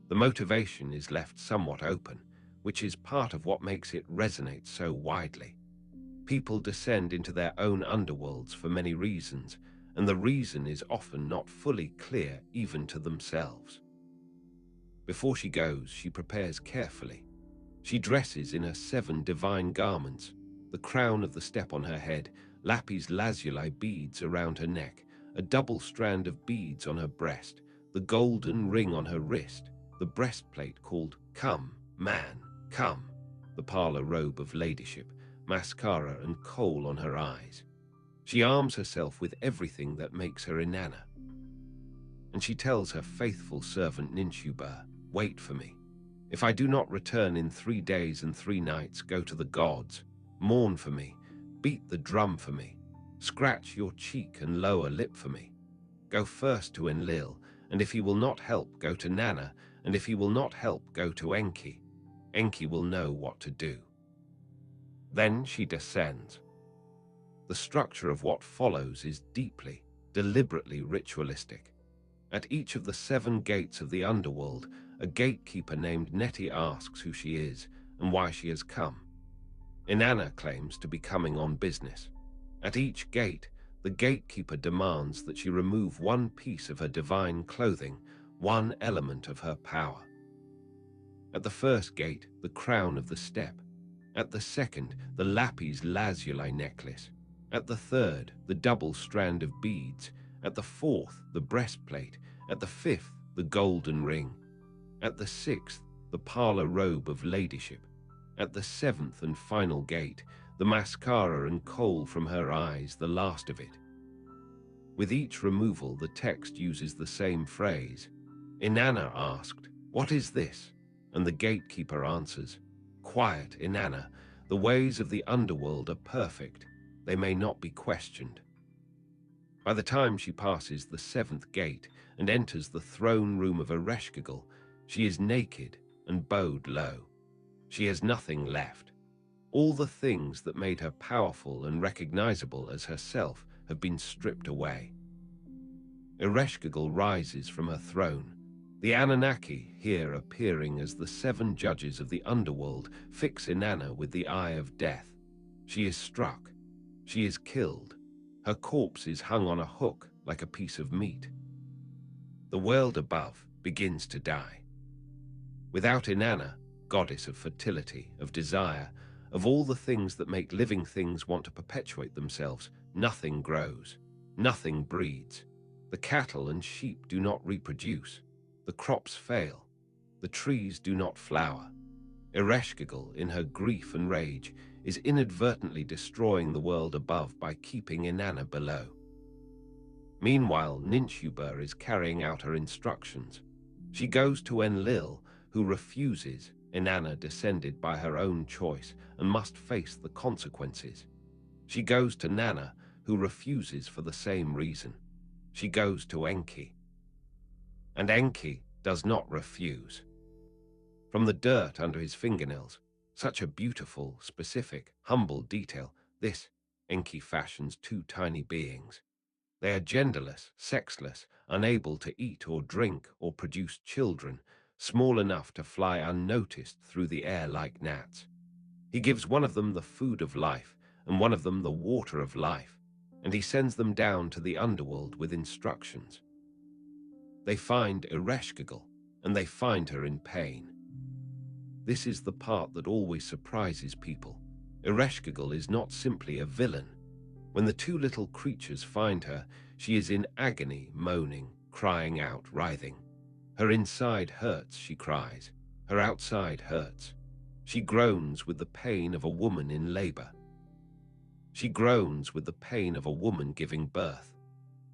The motivation is left somewhat open, which is part of what makes it resonate so widely. People descend into their own underworlds for many reasons, and the reason is often not fully clear even to themselves. Before she goes, she prepares carefully. She dresses in her 7 divine garments, the crown of the step on her head, lapis lazuli beads around her neck, a double strand of beads on her breast, the golden ring on her wrist, the breastplate called Come, Man, Come, the parlor robe of ladyship, mascara and kohl on her eyes. She arms herself with everything that makes her Inanna. And she tells her faithful servant Ninshubur, wait for me. If I do not return in 3 days and 3 nights, go to the gods, mourn for me, beat the drum for me, scratch your cheek and lower lip for me. Go first to Enlil, and if he will not help, go to Nanna, and if he will not help, go to Enki. Enki will know what to do. Then she descends. The structure of what follows is deeply, deliberately ritualistic. At each of the 7 gates of the underworld, a gatekeeper named Neti asks who she is and why she has come. Inanna claims to be coming on business. At each gate, the gatekeeper demands that she remove one piece of her divine clothing, one element of her power. At the first gate, the crown of the step. At the second, the lapis lazuli necklace. At the third, the double strand of beads. At the fourth, the breastplate. At the fifth, the golden ring. At the sixth, the parlor robe of ladyship. At the 7th and final gate, the mascara and kohl from her eyes, the last of it. With each removal, the text uses the same phrase. Inanna asked, "What is this?" And the gatekeeper answers, "Quiet, Inanna. The ways of the underworld are perfect. They may not be questioned." By the time she passes the 7th gate and enters the throne room of Ereshkigal, she is naked and bowed low. She has nothing left. All the things that made her powerful and recognizable as herself have been stripped away. Ereshkigal rises from her throne. The Anunnaki, here appearing as the 7 judges of the underworld, fix Inanna with the eye of death. She is struck. She is killed. Her corpse is hung on a hook like a piece of meat. The world above begins to die. Without Inanna, goddess of fertility, of desire, of all the things that make living things want to perpetuate themselves, nothing grows, nothing breeds. The cattle and sheep do not reproduce. The crops fail. The trees do not flower. Ereshkigal, in her grief and rage, is inadvertently destroying the world above by keeping Inanna below. Meanwhile, Ninshubur is carrying out her instructions. She goes to Enlil, who refuses. Inanna descended by her own choice and must face the consequences. She goes to Nanna, who refuses for the same reason. She goes to Enki. And Enki does not refuse. From the dirt under his fingernails, such a beautiful, specific, humble detail, this Enki fashions 2 tiny beings. They are genderless, sexless, unable to eat or drink or produce children, small enough to fly unnoticed through the air like gnats. He gives one of them the food of life and one of them the water of life, and he sends them down to the underworld with instructions. They find Ereshkigal, and they find her in pain. This is the part that always surprises people. Ereshkigal is not simply a villain. When the two little creatures find her, she is in agony, moaning, crying out, writhing. Her inside hurts, she cries. Her outside hurts. She groans with the pain of a woman in labor. She groans with the pain of a woman giving birth.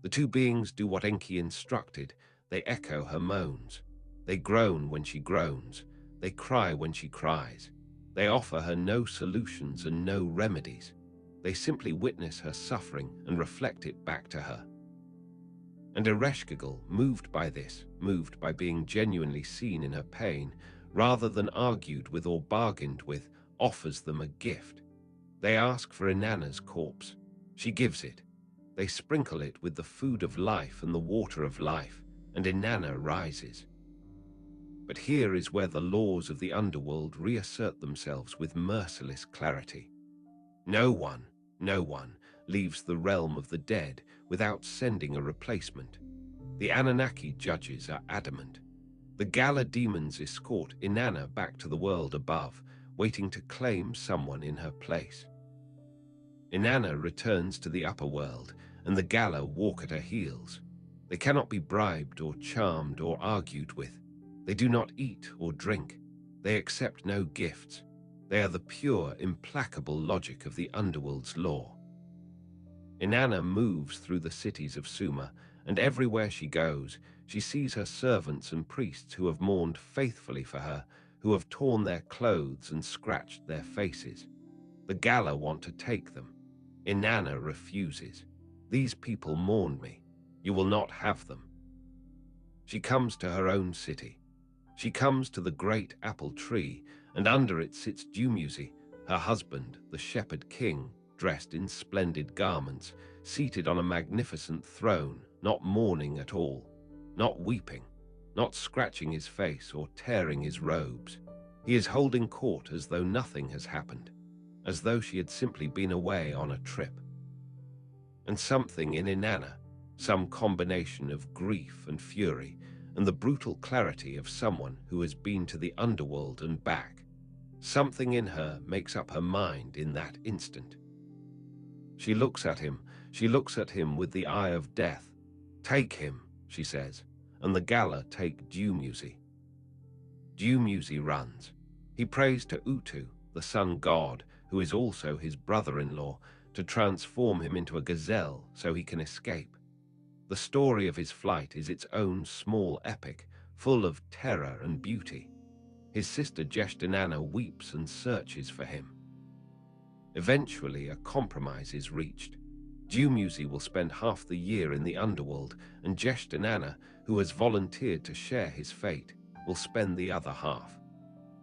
The two beings do what Enki instructed. They echo her moans. They groan when she groans. They cry when she cries. They offer her no solutions and no remedies. They simply witness her suffering and reflect it back to her. And Ereshkigal, moved by this, moved by being genuinely seen in her pain, rather than argued with or bargained with, offers them a gift. They ask for Inanna's corpse. She gives it. They sprinkle it with the food of life and the water of life, and Inanna rises. But here is where the laws of the underworld reassert themselves with merciless clarity. No one leaves the realm of the dead without sending a replacement. The Anunnaki judges are adamant. The Gala demons escort Inanna back to the world above, waiting to claim someone in her place. Inanna returns to the upper world, and the Gala walk at her heels. They cannot be bribed or charmed or argued with. They do not eat or drink. They accept no gifts. They are the pure, implacable logic of the underworld's law. Inanna moves through the cities of Sumer, and everywhere she goes, she sees her servants and priests who have mourned faithfully for her, who have torn their clothes and scratched their faces. The Gala want to take them. Inanna refuses. These people mourn me. You will not have them. She comes to her own city. She comes to the great apple tree, and under it sits Dumuzi, her husband, the shepherd king, dressed in splendid garments, seated on a magnificent throne, not mourning at all, not weeping, not scratching his face or tearing his robes. He is holding court as though nothing has happened, as though she had simply been away on a trip. And something in Inanna, some combination of grief and fury, and the brutal clarity of someone who has been to the underworld and back, something in her makes up her mind in that instant. She looks at him with the eye of death. "Take him," she says, and the Gala take Dumuzi. Dumuzi runs. He prays to Utu, the sun god, who is also his brother-in-law, to transform him into a gazelle so he can escape. The story of his flight is its own small epic, full of terror and beauty. His sister Inanna weeps and searches for him. Eventually, a compromise is reached. Dumuzi will spend half the year in the underworld, and Inanna, who has volunteered to share his fate, will spend the other half.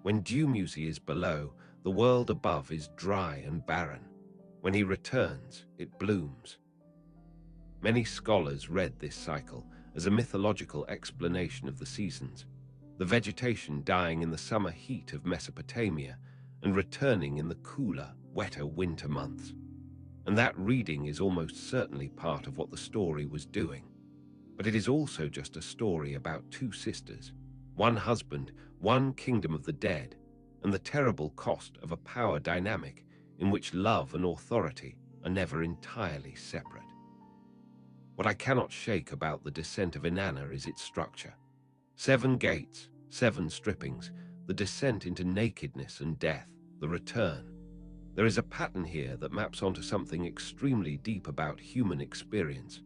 When Dumuzi is below, the world above is dry and barren. When he returns, it blooms. Many scholars read this cycle as a mythological explanation of the seasons, the vegetation dying in the summer heat of Mesopotamia and returning in the cooler, wetter winter months. And that reading is almost certainly part of what the story was doing. But it is also just a story about two sisters, one husband, one kingdom of the dead, and the terrible cost of a power dynamic in which love and authority are never entirely separate. What I cannot shake about the descent of Inanna is its structure. 7 gates, 7 strippings, the descent into nakedness and death, the return. There is a pattern here that maps onto something extremely deep about human experience.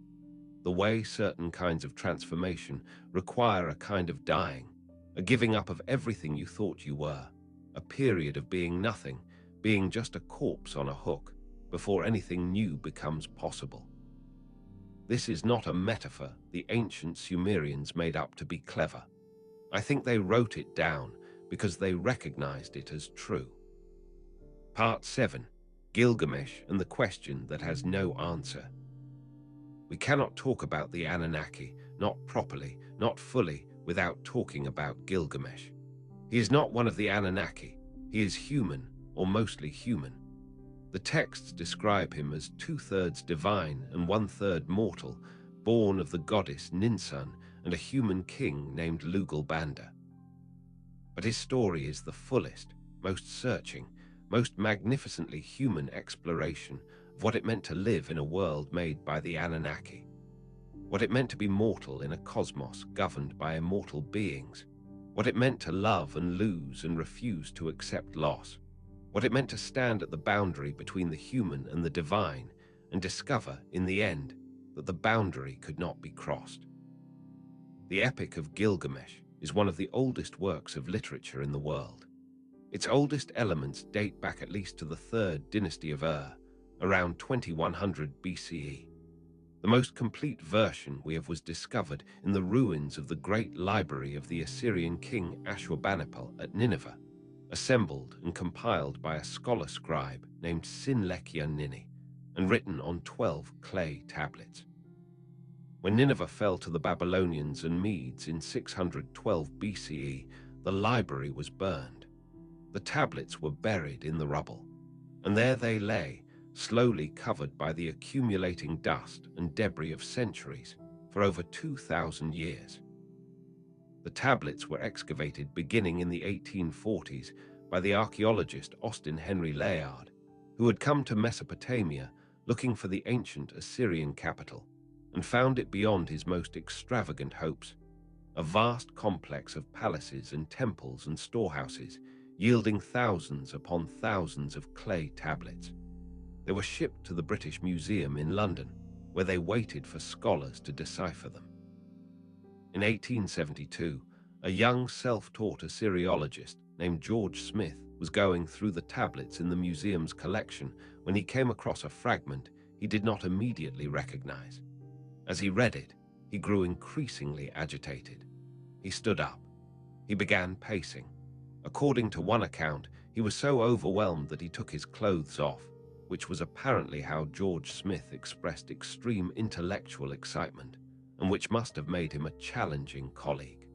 The way certain kinds of transformation require a kind of dying, a giving up of everything you thought you were, a period of being nothing, being just a corpse on a hook, before anything new becomes possible. This is not a metaphor the ancient Sumerians made up to be clever. I think they wrote it down because they recognized it as true. Part 7. Gilgamesh and the question that has no answer. We cannot talk about the Anunnaki, not properly, not fully, without talking about Gilgamesh. He is not one of the Anunnaki. He is human, or mostly human. The texts describe him as 2/3 divine and 1/3 mortal, born of the goddess Ninsun and a human king named Lugalbanda. But his story is the fullest, most searching, most magnificently human exploration of what it meant to live in a world made by the Anunnaki, what it meant to be mortal in a cosmos governed by immortal beings, what it meant to love and lose and refuse to accept loss, what it meant to stand at the boundary between the human and the divine and discover, in the end, that the boundary could not be crossed. The Epic of Gilgamesh is one of the oldest works of literature in the world. Its oldest elements date back at least to the 3rd dynasty of Ur, around 2100 BCE. The most complete version was discovered in the ruins of the great library of the Assyrian king Ashurbanipal at Nineveh, assembled and compiled by a scholar scribe named Sinlekyun-Nini, and written on 12 clay tablets. When Nineveh fell to the Babylonians and Medes in 612 BCE, the library was burned. The tablets were buried in the rubble, and there they lay, slowly covered by the accumulating dust and debris of centuries for over 2,000 years. The tablets were excavated beginning in the 1840s by the archaeologist Austin Henry Layard, who had come to Mesopotamia looking for the ancient Assyrian capital, and found it beyond his most extravagant hopes, a vast complex of palaces and temples and storehouses, yielding thousands upon thousands of clay tablets. They were shipped to the British Museum in London, where they waited for scholars to decipher them. In 1872, a young self-taught Assyriologist named George Smith was going through the tablets in the museum's collection when he came across a fragment he did not immediately recognize. As he read it, he grew increasingly agitated. He stood up. He began pacing. According to one account, he was so overwhelmed that he took his clothes off, which was apparently how George Smith expressed extreme intellectual excitement, and which must have made him a challenging colleague.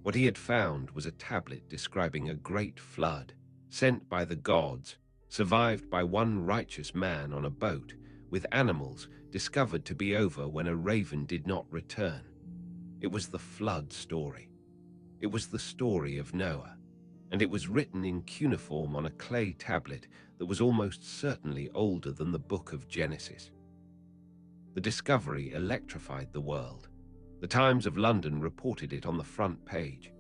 What he had found was a tablet describing a great flood, sent by the gods, survived by one righteous man on a boat, with animals discovered to be over when a raven did not return. It was the flood story. It was the story of Noah, and it was written in cuneiform on a clay tablet that was almost certainly older than the book of Genesis. The discovery electrified the world. The Times of London reported it on the front page.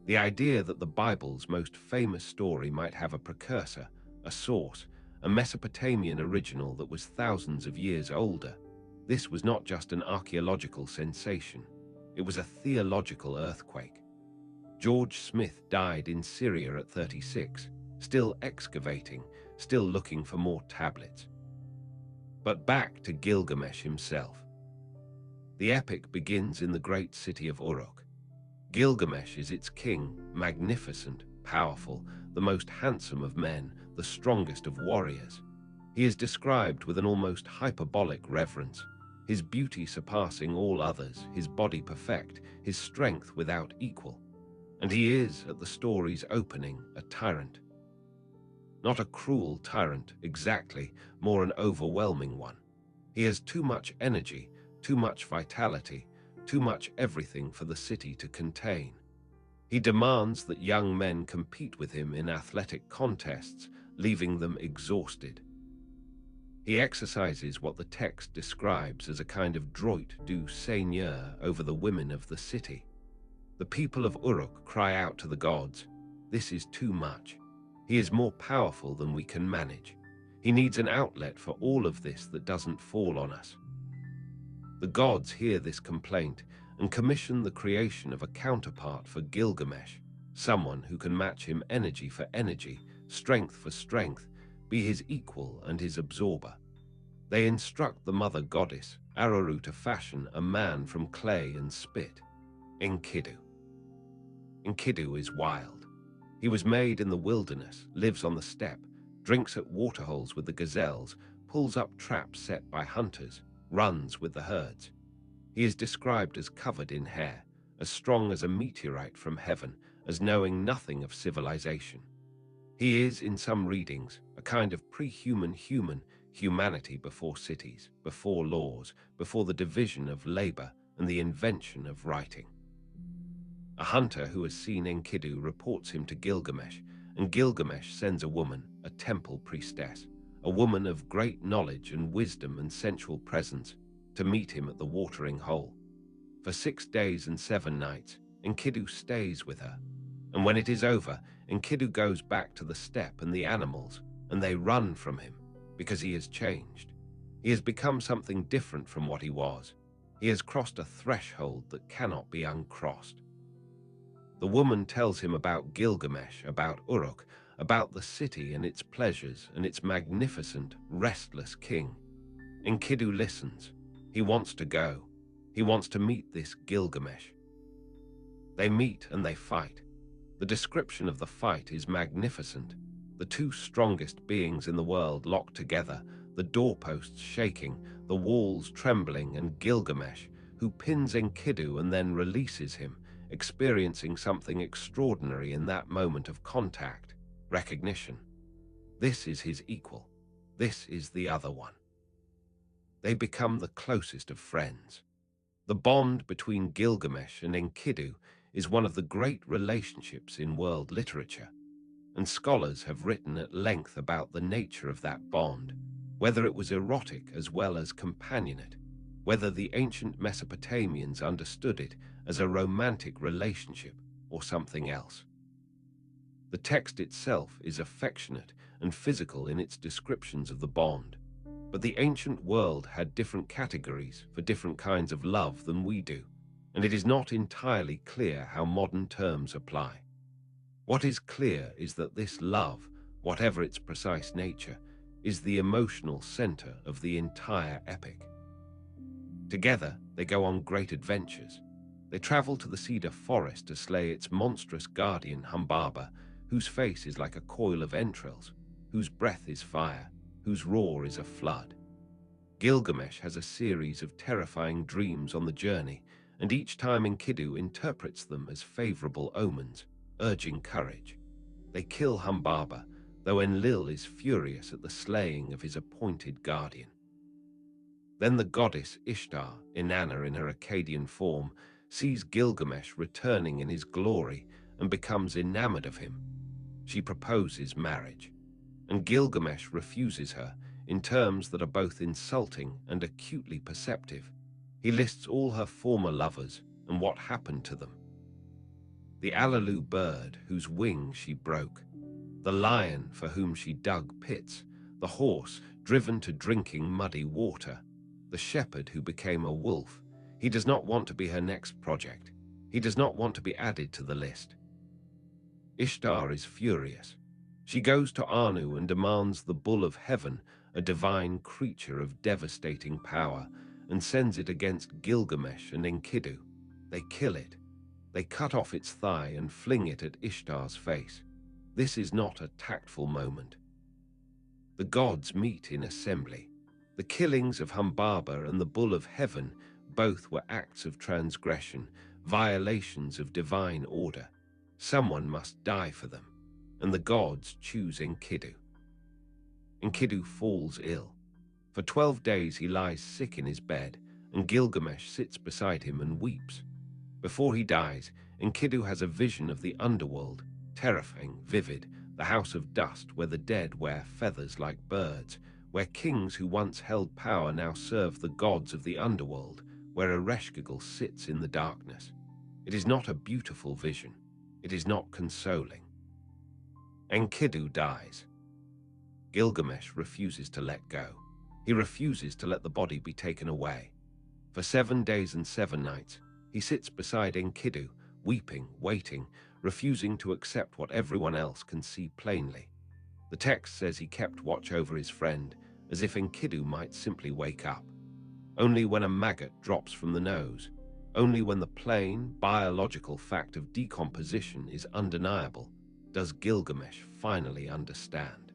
The idea that the Bible's most famous story might have a precursor, a source, a Mesopotamian original that was thousands of years older, this was not just an archaeological sensation. It was a theological earthquake. George Smith died in Syria at 36, still excavating, still looking for more tablets. But back to Gilgamesh himself. The epic begins in the great city of Uruk. Gilgamesh is its king, magnificent, powerful, the most handsome of men, the strongest of warriors. He is described with an almost hyperbolic reverence, his beauty surpassing all others, his body perfect, his strength without equal. And he is, at the story's opening, a tyrant. Not a cruel tyrant, exactly, more an overwhelming one. He has too much energy, too much vitality, too much everything for the city to contain. He demands that young men compete with him in athletic contests, leaving them exhausted. He exercises what the text describes as a kind of droit du seigneur over the women of the city. The people of Uruk cry out to the gods, "This is too much. He is more powerful than we can manage. He needs an outlet for all of this that doesn't fall on us." The gods hear this complaint and commission the creation of a counterpart for Gilgamesh, someone who can match him energy for energy, strength for strength, be his equal and his absorber. They instruct the mother goddess, Aruru, to fashion a man from clay and spit, Enkidu. Enkidu is wild. He was made in the wilderness, lives on the steppe, drinks at waterholes with the gazelles, pulls up traps set by hunters, runs with the herds. He is described as covered in hair, as strong as a meteorite from heaven, as knowing nothing of civilization. He is, in some readings, a kind of pre-human humanity before cities, before laws, before the division of labor and the invention of writing. A hunter who has seen Enkidu reports him to Gilgamesh, and Gilgamesh sends a woman, a temple priestess, a woman of great knowledge and wisdom and sensual presence, to meet him at the watering hole. For 6 days and 7 nights, Enkidu stays with her, and when it is over, Enkidu goes back to the steppe and the animals, and they run from him, because he has changed. He has become something different from what he was. He has crossed a threshold that cannot be uncrossed. The woman tells him about Gilgamesh, about Uruk, about the city and its pleasures and its magnificent, restless king. Enkidu listens. He wants to go. He wants to meet this Gilgamesh. They meet and they fight. The description of the fight is magnificent. The two strongest beings in the world locked together, the doorposts shaking, the walls trembling, and Gilgamesh, who pins Enkidu and then releases him, experiencing something extraordinary in that moment of contact, recognition. This is his equal. This is the other one. They become the closest of friends. The bond between Gilgamesh and Enkidu is one of the great relationships in world literature, and scholars have written at length about the nature of that bond, whether it was erotic as well as companionate, whether the ancient Mesopotamians understood it as a romantic relationship or something else. The text itself is affectionate and physical in its descriptions of the bond, but the ancient world had different categories for different kinds of love than we do, and it is not entirely clear how modern terms apply. What is clear is that this love, whatever its precise nature, is the emotional center of the entire epic. Together, they go on great adventures. They travel to the cedar forest to slay its monstrous guardian Humbaba, whose face is like a coil of entrails, whose breath is fire, whose roar is a flood. Gilgamesh has a series of terrifying dreams on the journey, and each time Enkidu interprets them as favorable omens, urging courage. They kill Humbaba, though Enlil is furious at the slaying of his appointed guardian. Then the goddess Ishtar, Inanna in her Akkadian form, sees Gilgamesh returning in his glory and becomes enamored of him. She proposes marriage, and Gilgamesh refuses her in terms that are both insulting and acutely perceptive. He lists all her former lovers and what happened to them. The Alaloo bird whose wing she broke, the lion for whom she dug pits, the horse driven to drinking muddy water, the shepherd who became a wolf. He does not want to be her next project. He does not want to be added to the list. Ishtar is furious. She goes to Anu and demands the bull of heaven, a divine creature of devastating power, and sends it against Gilgamesh and Enkidu. They kill it. They cut off its thigh and fling it at Ishtar's face. This is not a tactful moment. The gods meet in assembly. The killings of Humbaba and the bull of heaven both were acts of transgression, violations of divine order. Someone must die for them, and the gods choose Enkidu. Enkidu falls ill. For 12 days he lies sick in his bed, and Gilgamesh sits beside him and weeps. Before he dies, Enkidu has a vision of the underworld, terrifying, vivid, the house of dust where the dead wear feathers like birds, where kings who once held power now serve the gods of the underworld, where Ereshkigal sits in the darkness. It is not a beautiful vision. It is not consoling. Enkidu dies. Gilgamesh refuses to let go. He refuses to let the body be taken away. For 7 days and 7 nights, he sits beside Enkidu, weeping, waiting, refusing to accept what everyone else can see plainly. The text says he kept watch over his friend, as if Enkidu might simply wake up. Only when a maggot drops from the nose, only when the plain, biological fact of decomposition is undeniable, does Gilgamesh finally understand.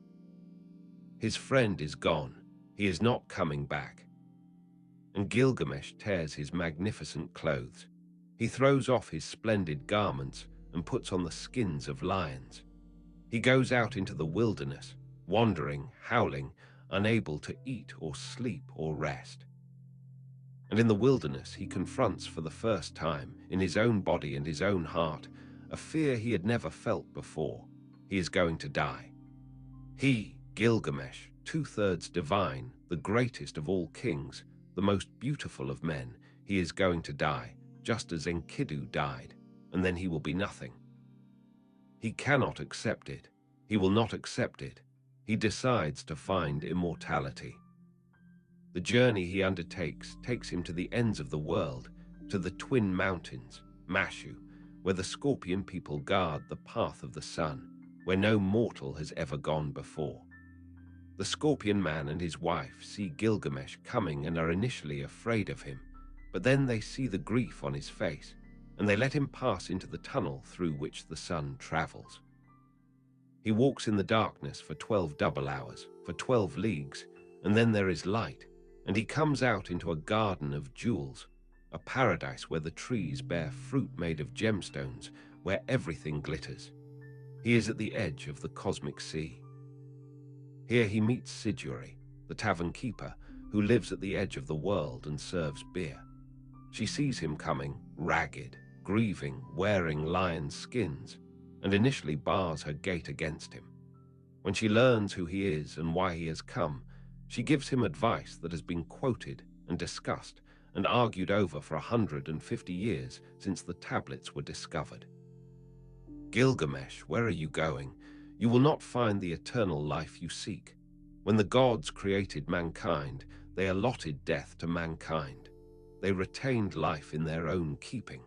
His friend is gone. He is not coming back. And Gilgamesh tears his magnificent clothes. He throws off his splendid garments and puts on the skins of lions. He goes out into the wilderness, wandering, howling, unable to eat or sleep or rest. And in the wilderness he confronts for the first time, in his own body and his own heart, a fear he had never felt before. He is going to die. He, Gilgamesh, two-thirds divine, the greatest of all kings, the most beautiful of men, he is going to die, just as Enkidu died, and then he will be nothing. He cannot accept it. He will not accept it. He decides to find immortality. The journey he undertakes takes him to the ends of the world, to the Twin Mountains, Mashu, where the Scorpion people guard the path of the sun, where no mortal has ever gone before. The Scorpion man and his wife see Gilgamesh coming and are initially afraid of him, but then they see the grief on his face, and they let him pass into the tunnel through which the sun travels. He walks in the darkness for 12 double hours, for 12 leagues, and then there is light, and he comes out into a garden of jewels, a paradise where the trees bear fruit made of gemstones, where everything glitters. He is at the edge of the cosmic sea. Here he meets Siduri, the tavern keeper, who lives at the edge of the world and serves beer. She sees him coming, ragged, grieving, wearing lion skins, and initially bars her gate against him. When she learns who he is and why he has come, she gives him advice that has been quoted and discussed and argued over for 150 years since the tablets were discovered. Gilgamesh, where are you going? You will not find the eternal life you seek. When the gods created mankind, they allotted death to mankind. They retained life in their own keeping.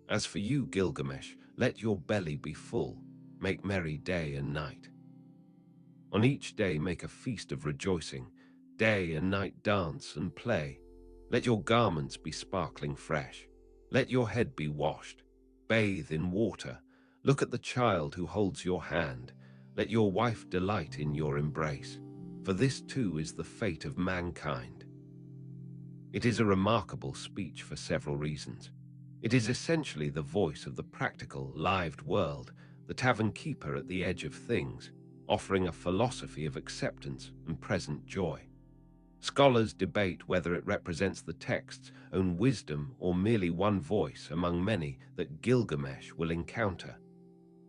As for you, Gilgamesh, let your belly be full. Make merry day and night. On each day make a feast of rejoicing. Day and night dance and play. Let your garments be sparkling fresh. Let your head be washed. Bathe in water. Look at the child who holds your hand. Let your wife delight in your embrace. For this too is the fate of mankind. It is a remarkable speech for several reasons. It is essentially the voice of the practical, lived world, the tavern keeper at the edge of things, offering a philosophy of acceptance and present joy. Scholars debate whether it represents the text's own wisdom or merely one voice among many that Gilgamesh will encounter.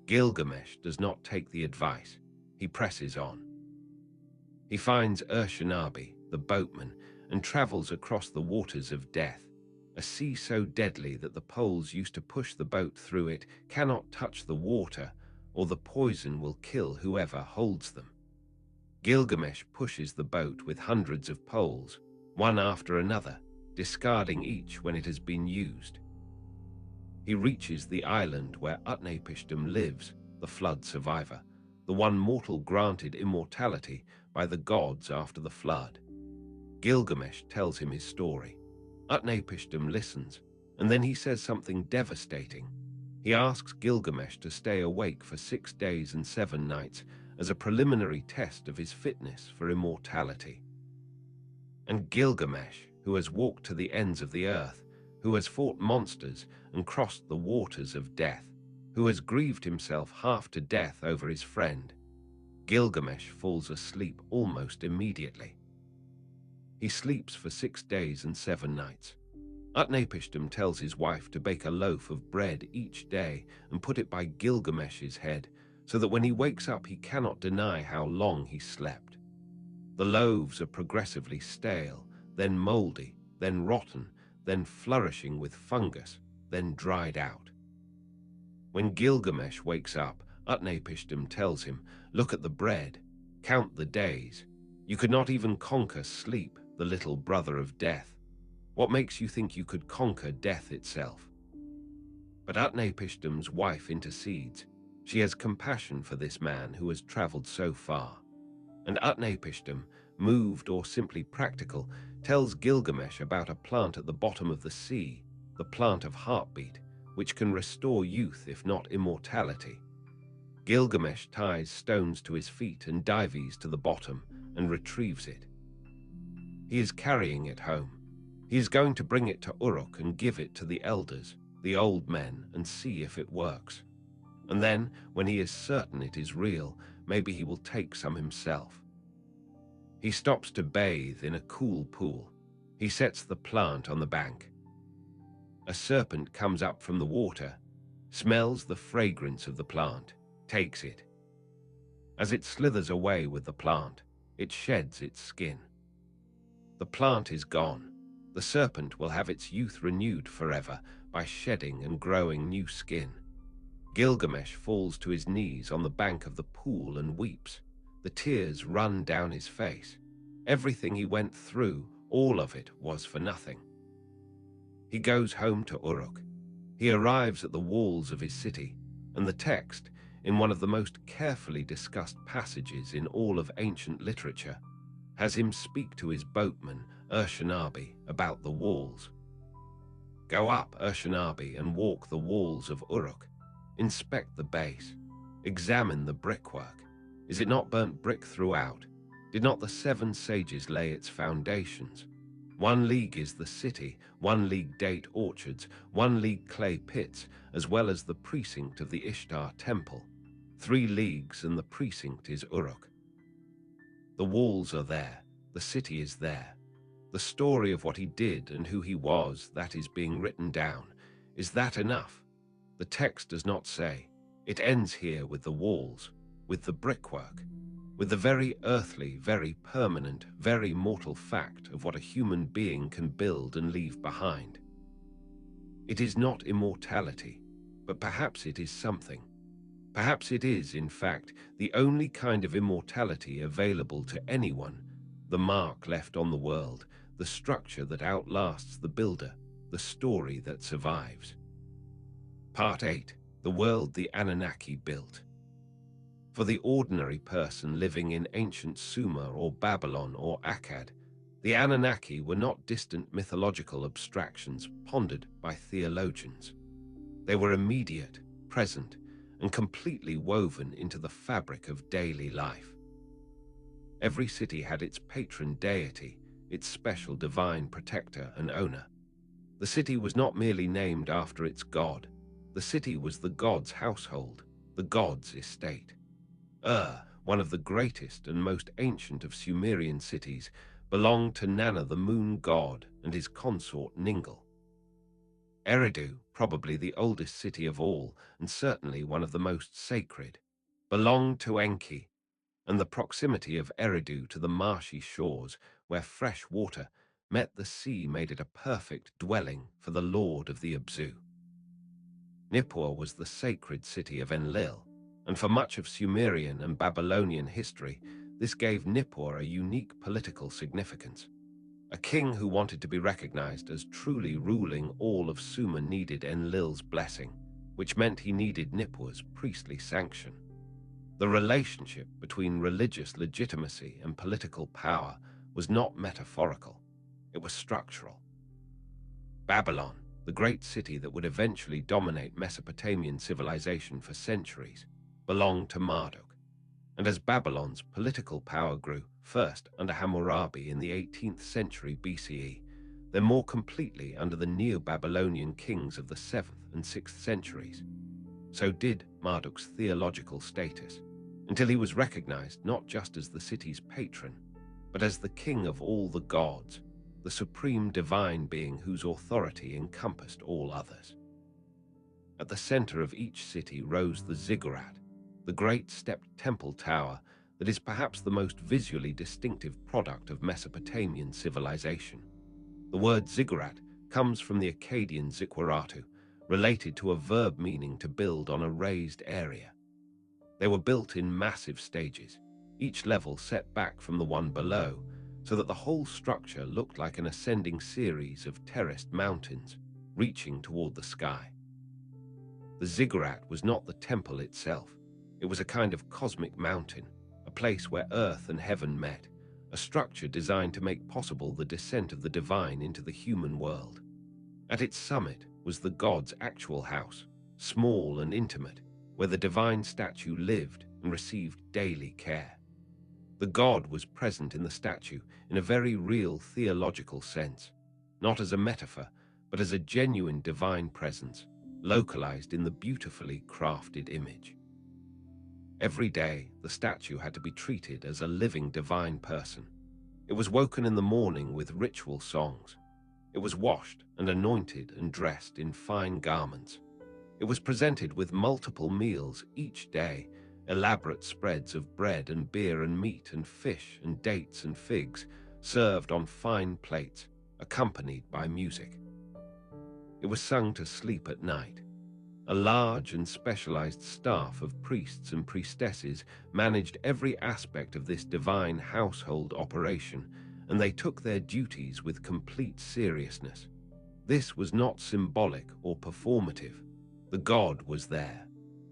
Gilgamesh does not take the advice. He presses on. He finds Urshanabi, the boatman, and travels across the waters of death, a sea so deadly that the poles used to push the boat through it cannot touch the water, or the poison will kill whoever holds them. Gilgamesh pushes the boat with hundreds of poles, one after another, discarding each when it has been used. He reaches the island where Utnapishtim lives, the flood survivor, the one mortal granted immortality by the gods after the flood. Gilgamesh tells him his story. Utnapishtim listens, and then he says something devastating. He asks Gilgamesh to stay awake for 6 days and 7 nights as a preliminary test of his fitness for immortality. And Gilgamesh, who has walked to the ends of the earth, who has fought monsters and crossed the waters of death, who has grieved himself half to death over his friend, Gilgamesh falls asleep almost immediately. He sleeps for 6 days and 7 nights. Utnapishtim tells his wife to bake a loaf of bread each day and put it by Gilgamesh's head, so that when he wakes up he cannot deny how long he slept. The loaves are progressively stale, then moldy, then rotten, then flourishing with fungus, then dried out. When Gilgamesh wakes up, Utnapishtim tells him, "Look at the bread, count the days. You could not even conquer sleep, the little brother of death. What makes you think you could conquer death itself?" But Utnapishtim's wife intercedes. She has compassion for this man who has traveled so far. And Utnapishtim, moved or simply practical, tells Gilgamesh about a plant at the bottom of the sea, the plant of heartbeat, which can restore youth if not immortality. Gilgamesh ties stones to his feet and dives to the bottom and retrieves it. He is carrying it home. He is going to bring it to Uruk and give it to the elders. the old men, and see if it works. And then, when he is certain it is real, maybe he will take some himself. He stops to bathe in a cool pool. He sets the plant on the bank. A serpent comes up from the water, smells the fragrance of the plant, takes it. As it slithers away with the plant, it sheds its skin. The plant is gone. The serpent will have its youth renewed forever by shedding and growing new skin. Gilgamesh falls to his knees on the bank of the pool and weeps. The tears run down his face. Everything he went through, all of it, was for nothing. He goes home to Uruk. He arrives at the walls of his city, and the text, in one of the most carefully discussed passages in all of ancient literature, has him speak to his boatman, Urshanabi, about the walls. Go up, Urshanabi, and walk the walls of Uruk. Inspect the base. Examine the brickwork. Is it not burnt brick throughout? Did not the 7 sages lay its foundations? 1 league is the city, 1 league date orchards, 1 league clay pits, as well as the precinct of the Ishtar temple. 3 leagues and the precinct is Uruk. The walls are there, the city is there. The story of what he did and who he was, that is being written down. Is that enough? The text does not say. It ends here with the walls, with the brickwork, with the very earthly, very permanent, very mortal fact of what a human being can build and leave behind. It is not immortality, but perhaps it is something. Perhaps it is, in fact, the only kind of immortality available to anyone, the mark left on the world, the structure that outlasts the builder, the story that survives. Part 8. The world the Anunnaki built. For the ordinary person living in ancient Sumer or Babylon or Akkad, the Anunnaki were not distant mythological abstractions pondered by theologians. They were immediate, present, and completely woven into the fabric of daily life. Every city had its patron deity, its special divine protector and owner. The city was not merely named after its god. The city was the god's household, the god's estate. One of the greatest and most ancient of Sumerian cities, belonged to Nana the moon god and his consort Ningal. Eridu, probably the oldest city of all, and certainly one of the most sacred, belonged to Enki, and the proximity of Eridu to the marshy shores, where fresh water met the sea, made it a perfect dwelling for the lord of the Abzu. Nippur was the sacred city of Enlil, and for much of Sumerian and Babylonian history, this gave Nippur a unique political significance. A king who wanted to be recognized as truly ruling all of Sumer needed Enlil's blessing, which meant he needed Nippur's priestly sanction. The relationship between religious legitimacy and political power was not metaphorical, it was structural. Babylon, the great city that would eventually dominate Mesopotamian civilization for centuries, belonged to Marduk. And as Babylon's political power grew, first under Hammurabi in the 18th century BCE, then more completely under the Neo-Babylonian kings of the 7th and 6th centuries, so did Marduk's theological status, until he was recognized not just as the city's patron, but as the king of all the gods, the supreme divine being whose authority encompassed all others. At the center of each city rose the ziggurat, the great stepped temple tower that is perhaps the most visually distinctive product of Mesopotamian civilization. The word ziggurat comes from the Akkadian zikwaratu, related to a verb meaning to build on a raised area. They were built in massive stages, each level set back from the one below, so that the whole structure looked like an ascending series of terraced mountains, reaching toward the sky. The ziggurat was not the temple itself. It was a kind of cosmic mountain, a place where earth and heaven met, a structure designed to make possible the descent of the divine into the human world. At its summit was the god's actual house, small and intimate, where the divine statue lived and received daily care. The god was present in the statue in a very real theological sense, not as a metaphor, but as a genuine divine presence, localized in the beautifully crafted image. Every day, the statue had to be treated as a living divine person. It was woken in the morning with ritual songs. It was washed and anointed and dressed in fine garments. It was presented with multiple meals each day, elaborate spreads of bread and beer and meat and fish and dates and figs, served on fine plates, accompanied by music. It was sung to sleep at night. A large and specialized staff of priests and priestesses managed every aspect of this divine household operation, and they took their duties with complete seriousness. This was not symbolic or performative. The god was there.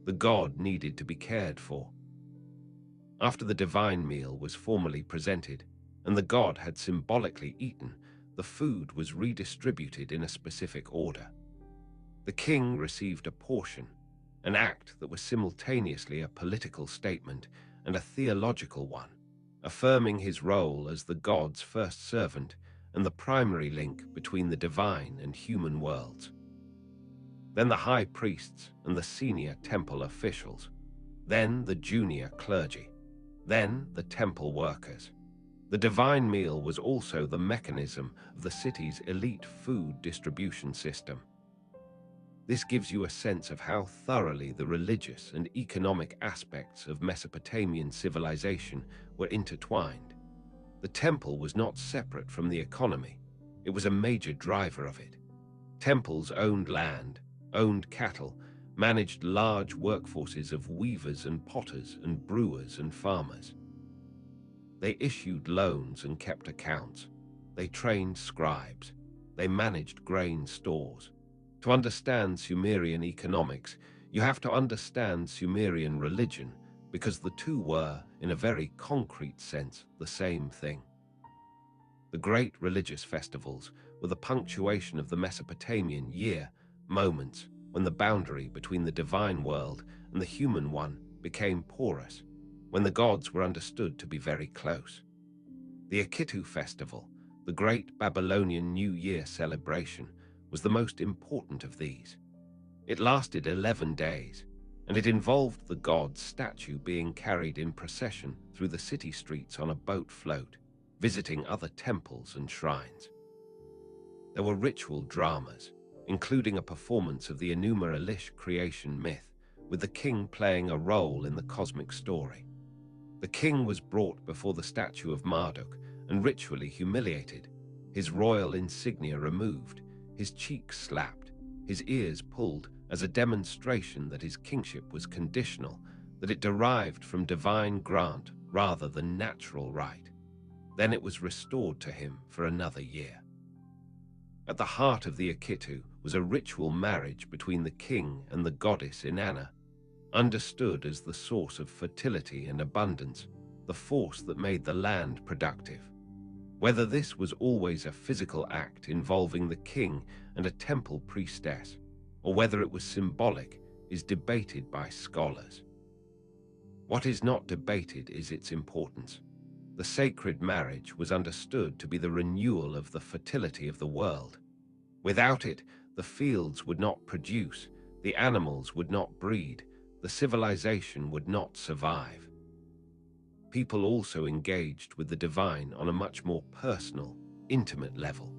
The god needed to be cared for. After the divine meal was formally presented, and the god had symbolically eaten, the food was redistributed in a specific order. The king received a portion, an act that was simultaneously a political statement and a theological one, affirming his role as the god's first servant and the primary link between the divine and human worlds. Then the high priests and the senior temple officials, then the junior clergy, then the temple workers. The divine meal was also the mechanism of the city's elite food distribution system. This gives you a sense of how thoroughly the religious and economic aspects of Mesopotamian civilization were intertwined. The temple was not separate from the economy. It was a major driver of it. Temples owned land, owned cattle, managed large workforces of weavers and potters and brewers and farmers. They issued loans and kept accounts. They trained scribes. They managed grain stores. To understand Sumerian economics, you have to understand Sumerian religion, because the two were, in a very concrete sense, the same thing. The great religious festivals were the punctuation of the Mesopotamian year, moments when the boundary between the divine world and the human one became porous, when the gods were understood to be very close. The Akitu festival, the great Babylonian New Year celebration, was the most important of these. It lasted 11 days, and it involved the god's statue being carried in procession through the city streets on a boat float, visiting other temples and shrines. There were ritual dramas, including a performance of the Enuma Elish creation myth, with the king playing a role in the cosmic story. The king was brought before the statue of Marduk and ritually humiliated, his royal insignia removed, his cheeks slapped, his ears pulled as a demonstration that his kingship was conditional, that it derived from divine grant rather than natural right. Then it was restored to him for another year. At the heart of the Akitu was a ritual marriage between the king and the goddess Inanna, understood as the source of fertility and abundance, the force that made the land productive. Whether this was always a physical act involving the king and a temple priestess, or whether it was symbolic, is debated by scholars. What is not debated is its importance. The sacred marriage was understood to be the renewal of the fertility of the world. Without it, the fields would not produce, the animals would not breed, the civilization would not survive. People also engaged with the divine on a much more personal, intimate level.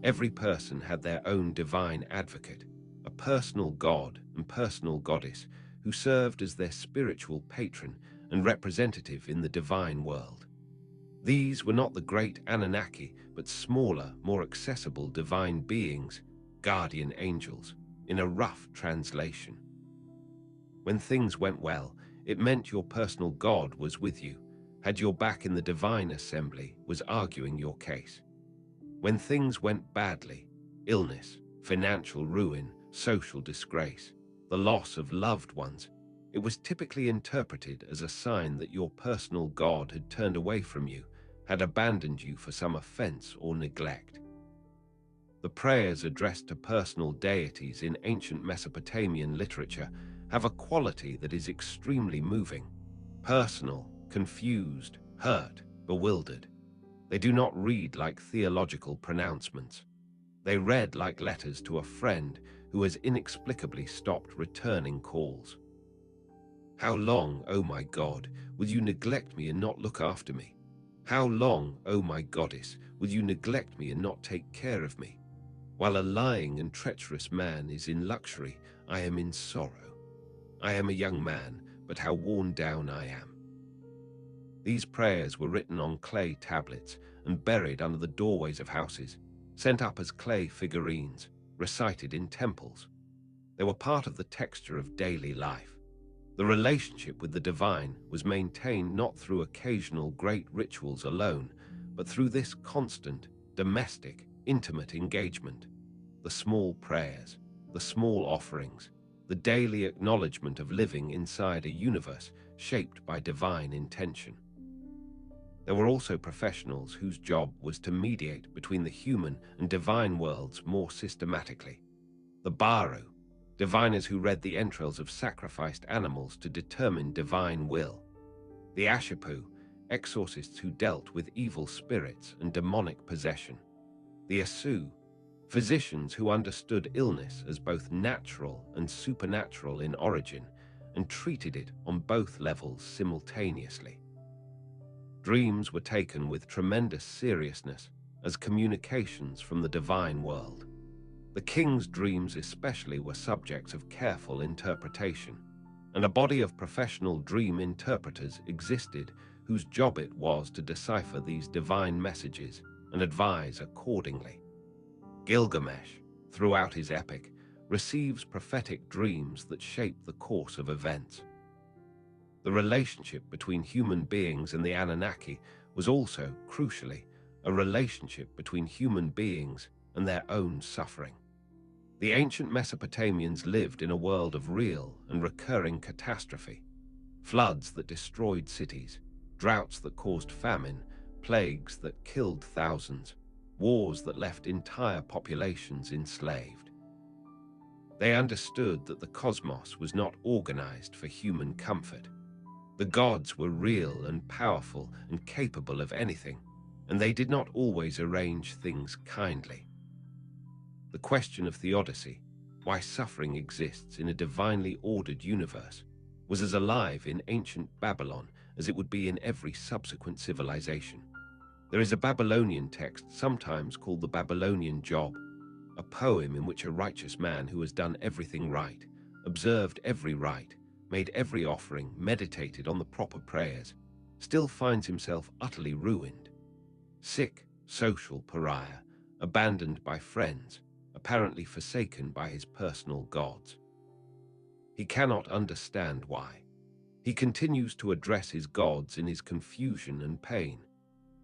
Every person had their own divine advocate, a personal god and personal goddess who served as their spiritual patron and representative in the divine world. These were not the great Anunnaki, but smaller, more accessible divine beings, guardian angels, in a rough translation. When things went well, it meant your personal god was with you, had your back in the divine assembly, was arguing your case. When things went badly, illness, financial ruin, social disgrace, the loss of loved ones, it was typically interpreted as a sign that your personal god had turned away from you, had abandoned you for some offense or neglect. The prayers addressed to personal deities in ancient Mesopotamian literature have a quality that is extremely moving, personal, confused, hurt, bewildered. They do not read like theological pronouncements. They read like letters to a friend who has inexplicably stopped returning calls. How long, O my God, will you neglect me and not look after me? How long, O my goddess, will you neglect me and not take care of me? While a lying and treacherous man is in luxury, I am in sorrow. I am a young man, but how worn down I am. These prayers were written on clay tablets and buried under the doorways of houses, sent up as clay figurines, recited in temples. They were part of the texture of daily life. The relationship with the divine was maintained not through occasional great rituals alone, but through this constant, domestic, intimate engagement. The small prayers, the small offerings, the daily acknowledgement of living inside a universe shaped by divine intention. There were also professionals whose job was to mediate between the human and divine worlds more systematically. The Baru, diviners who read the entrails of sacrificed animals to determine divine will. The Ashipu, exorcists who dealt with evil spirits and demonic possession. The Asu, physicians who understood illness as both natural and supernatural in origin and treated it on both levels simultaneously. Dreams were taken with tremendous seriousness as communications from the divine world. The king's dreams especially were subjects of careful interpretation, and a body of professional dream interpreters existed whose job it was to decipher these divine messages and advise accordingly. Gilgamesh, throughout his epic, receives prophetic dreams that shape the course of events. The relationship between human beings and the Anunnaki was also, crucially, a relationship between human beings and their own suffering. The ancient Mesopotamians lived in a world of real and recurring catastrophe. Floods that destroyed cities, droughts that caused famine, plagues that killed thousands, wars that left entire populations enslaved. They understood that the cosmos was not organized for human comfort. The gods were real and powerful and capable of anything, and they did not always arrange things kindly. The question of theodicy, why suffering exists in a divinely ordered universe, was as alive in ancient Babylon as it would be in every subsequent civilization. There is a Babylonian text sometimes called the Babylonian Job, a poem in which a righteous man who has done everything right, observed every rite, made every offering, meditated on the proper prayers, still finds himself utterly ruined. Sick, social pariah, abandoned by friends, apparently forsaken by his personal gods. He cannot understand why. He continues to address his gods in his confusion and pain,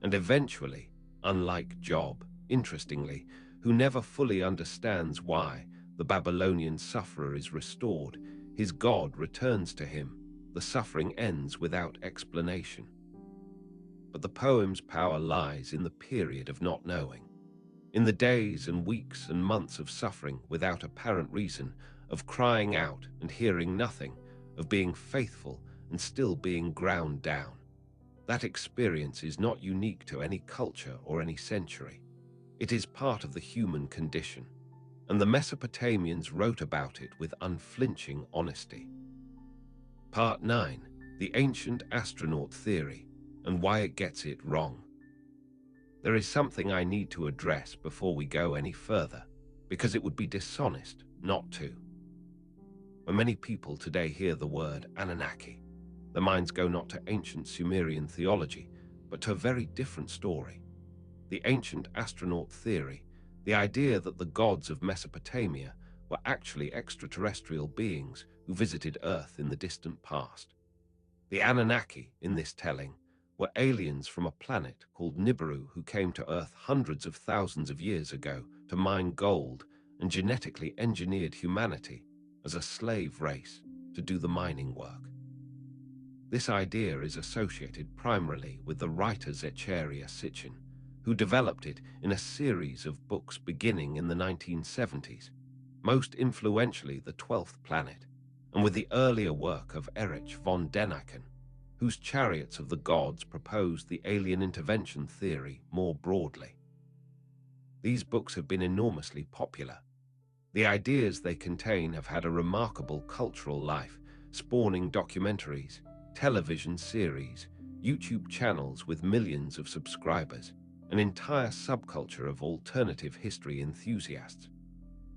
and eventually, unlike Job, interestingly, who never fully understands why the Babylonian sufferer is restored, his God returns to him. The suffering ends without explanation. But the poem's power lies in the period of not knowing, in the days and weeks and months of suffering without apparent reason, of crying out and hearing nothing, of being faithful and still being ground down. That experience is not unique to any culture or any century. It is part of the human condition, and the Mesopotamians wrote about it with unflinching honesty. Part 9. The Ancient Astronaut Theory, and Why It Gets It Wrong. There is something I need to address before we go any further, because it would be dishonest not to. When many people today hear the word Anunnaki, their minds go not to ancient Sumerian theology, but to a very different story. The ancient astronaut theory, the idea that the gods of Mesopotamia were actually extraterrestrial beings who visited Earth in the distant past. The Anunnaki, in this telling, were aliens from a planet called Nibiru who came to Earth hundreds of thousands of years ago to mine gold and genetically engineered humanity as a slave race to do the mining work. This idea is associated primarily with the writer Zecharia Sitchin, who developed it in a series of books beginning in the 1970s, most influentially The 12th Planet, and with the earlier work of Erich von Däniken, whose Chariots of the Gods proposed the alien intervention theory more broadly. These books have been enormously popular. The ideas they contain have had a remarkable cultural life, spawning documentaries, television series, YouTube channels with millions of subscribers, an entire subculture of alternative history enthusiasts.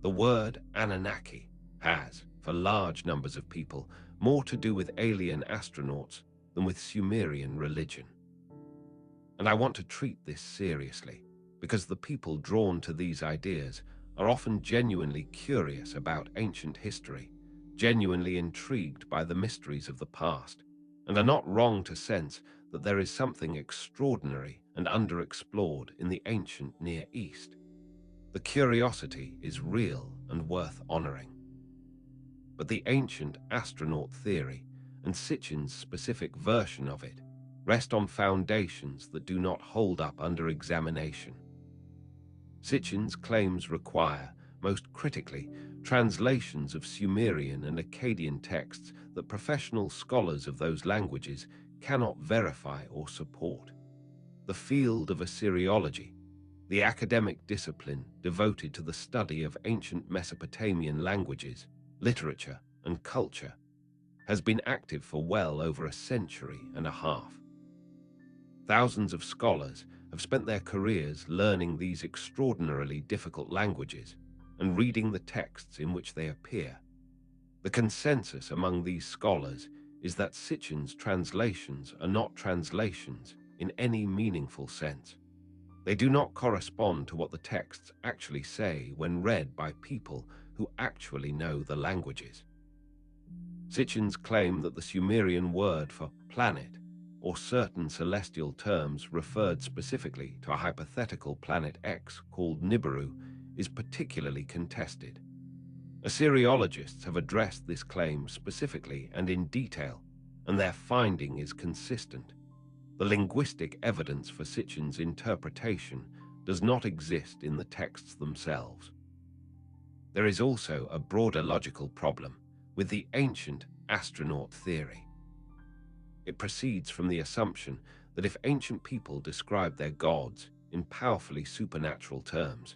The word Anunnaki has, for large numbers of people, more to do with alien astronauts than with Sumerian religion. And I want to treat this seriously, because the people drawn to these ideas are often genuinely curious about ancient history, genuinely intrigued by the mysteries of the past, and are not wrong to sense that there is something extraordinary and underexplored in the ancient Near East. The curiosity is real and worth honoring. But the ancient astronaut theory, and Sitchin's specific version of it, rest on foundations that do not hold up under examination. Sitchin's claims require, most critically, translations of Sumerian and Akkadian texts that professional scholars of those languages cannot verify or support. The field of Assyriology, the academic discipline devoted to the study of ancient Mesopotamian languages, literature, and culture, has been active for well over a century and a half. Thousands of scholars have spent their careers learning these extraordinarily difficult languages and reading the texts in which they appear. The consensus among these scholars is that Sitchin's translations are not translations in any meaningful sense. They do not correspond to what the texts actually say when read by people who actually know the languages. Sitchin's claim that the Sumerian word for planet or certain celestial terms referred specifically to a hypothetical planet X called Nibiru is particularly contested. Assyriologists have addressed this claim specifically and in detail, and their finding is consistent. The linguistic evidence for Sitchin's interpretation does not exist in the texts themselves. There is also a broader logical problem with the ancient astronaut theory. It proceeds from the assumption that if ancient people described their gods in powerfully supernatural terms,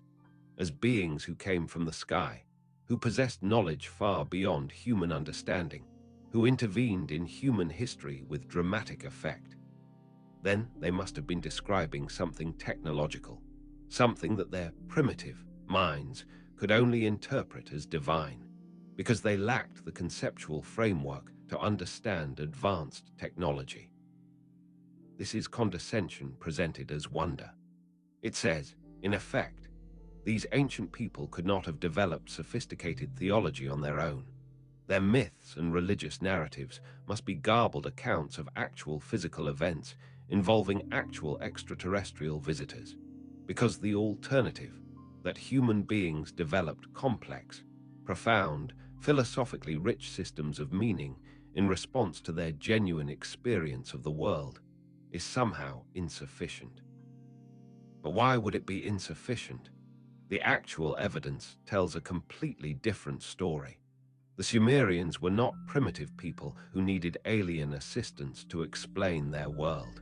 as beings who came from the sky, who possessed knowledge far beyond human understanding, who intervened in human history with dramatic effect, then they must have been describing something technological, something that their primitive minds could only interpret as divine, because they lacked the conceptual framework to understand advanced technology. This is condescension presented as wonder. It says, in effect, these ancient people could not have developed sophisticated theology on their own. Their myths and religious narratives must be garbled accounts of actual physical events involving actual extraterrestrial visitors, because the alternative, that human beings developed complex, profound, philosophically rich systems of meaning in response to their genuine experience of the world, is somehow insufficient. But why would it be insufficient? The actual evidence tells a completely different story. The Sumerians were not primitive people who needed alien assistance to explain their world.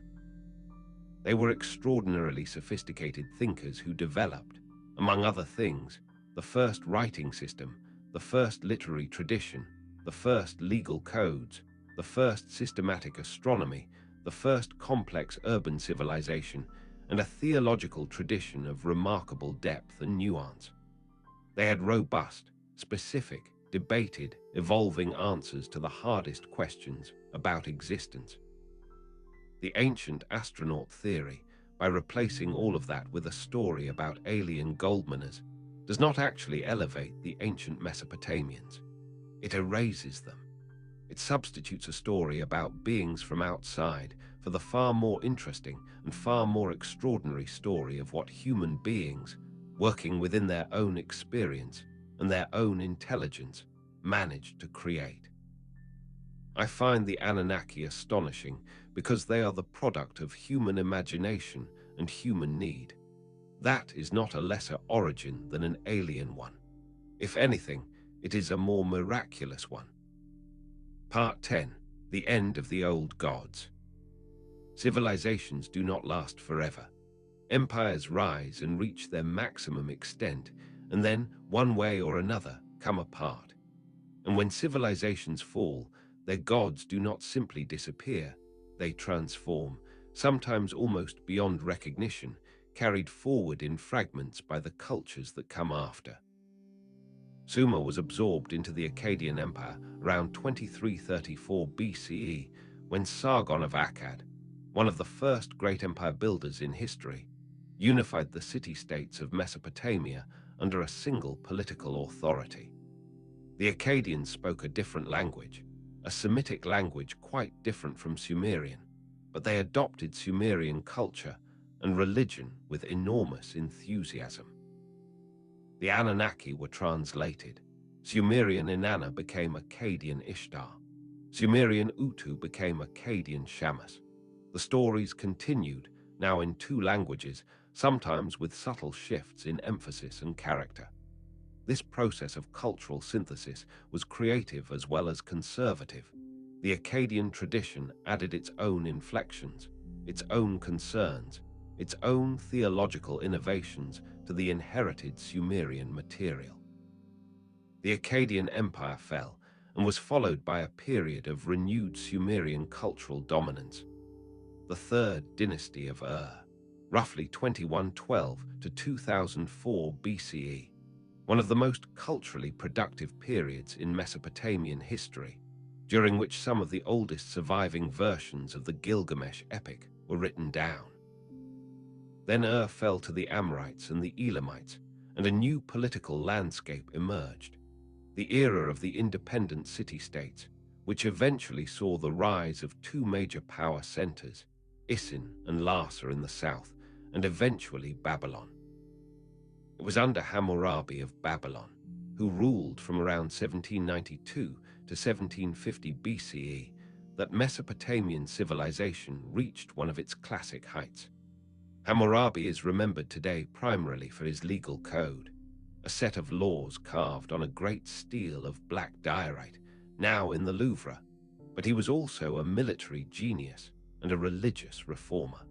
They were extraordinarily sophisticated thinkers who developed, among other things, the first writing system, the first literary tradition, the first legal codes, the first systematic astronomy, the first complex urban civilization, and a theological tradition of remarkable depth and nuance. They had robust, specific, debated, evolving answers to the hardest questions about existence. The ancient astronaut theory, by replacing all of that with a story about alien gold miners, does not actually elevate the ancient Mesopotamians. It erases them. It substitutes a story about beings from outside for the far more interesting and far more extraordinary story of what human beings, working within their own experience and their own intelligence, managed to create. I find the Anunnaki astonishing because they are the product of human imagination and human need. That is not a lesser origin than an alien one. If anything, it is a more miraculous one. Part 10. The End of the Old Gods. Civilizations do not last forever. Empires rise and reach their maximum extent, and then, one way or another, come apart. And when civilizations fall, their gods do not simply disappear, they transform, sometimes almost beyond recognition, carried forward in fragments by the cultures that come after. Sumer was absorbed into the Akkadian Empire around 2334 BCE when Sargon of Akkad, one of the first great empire builders in history, unified the city-states of Mesopotamia under a single political authority. The Akkadians spoke a different language, a Semitic language quite different from Sumerian, but they adopted Sumerian culture and religion with enormous enthusiasm. The Anunnaki were translated. Sumerian Inanna became Akkadian Ishtar. Sumerian Utu became Akkadian Shamash. The stories continued, now in 2 languages, sometimes with subtle shifts in emphasis and character. This process of cultural synthesis was creative as well as conservative. The Akkadian tradition added its own inflections, its own concerns, its own theological innovations to the inherited Sumerian material. The Akkadian Empire fell and was followed by a period of renewed Sumerian cultural dominance. The Third Dynasty of roughly 2112 to 2004 BCE, one of the most culturally productive periods in Mesopotamian history, during which some of the oldest surviving versions of the Gilgamesh epic were written down. Then fell to the Amorites and the Elamites, and a new political landscape emerged, the era of the independent city-states, which eventually saw the rise of 2 major power centers, Isin and Larsa in the south, and eventually Babylon. It was under Hammurabi of Babylon, who ruled from around 1792 to 1750 BCE, that Mesopotamian civilization reached one of its classic heights. Hammurabi is remembered today primarily for his legal code, a set of laws carved on a great stele of black diorite, now in the Louvre, but he was also a military genius and a religious reformer.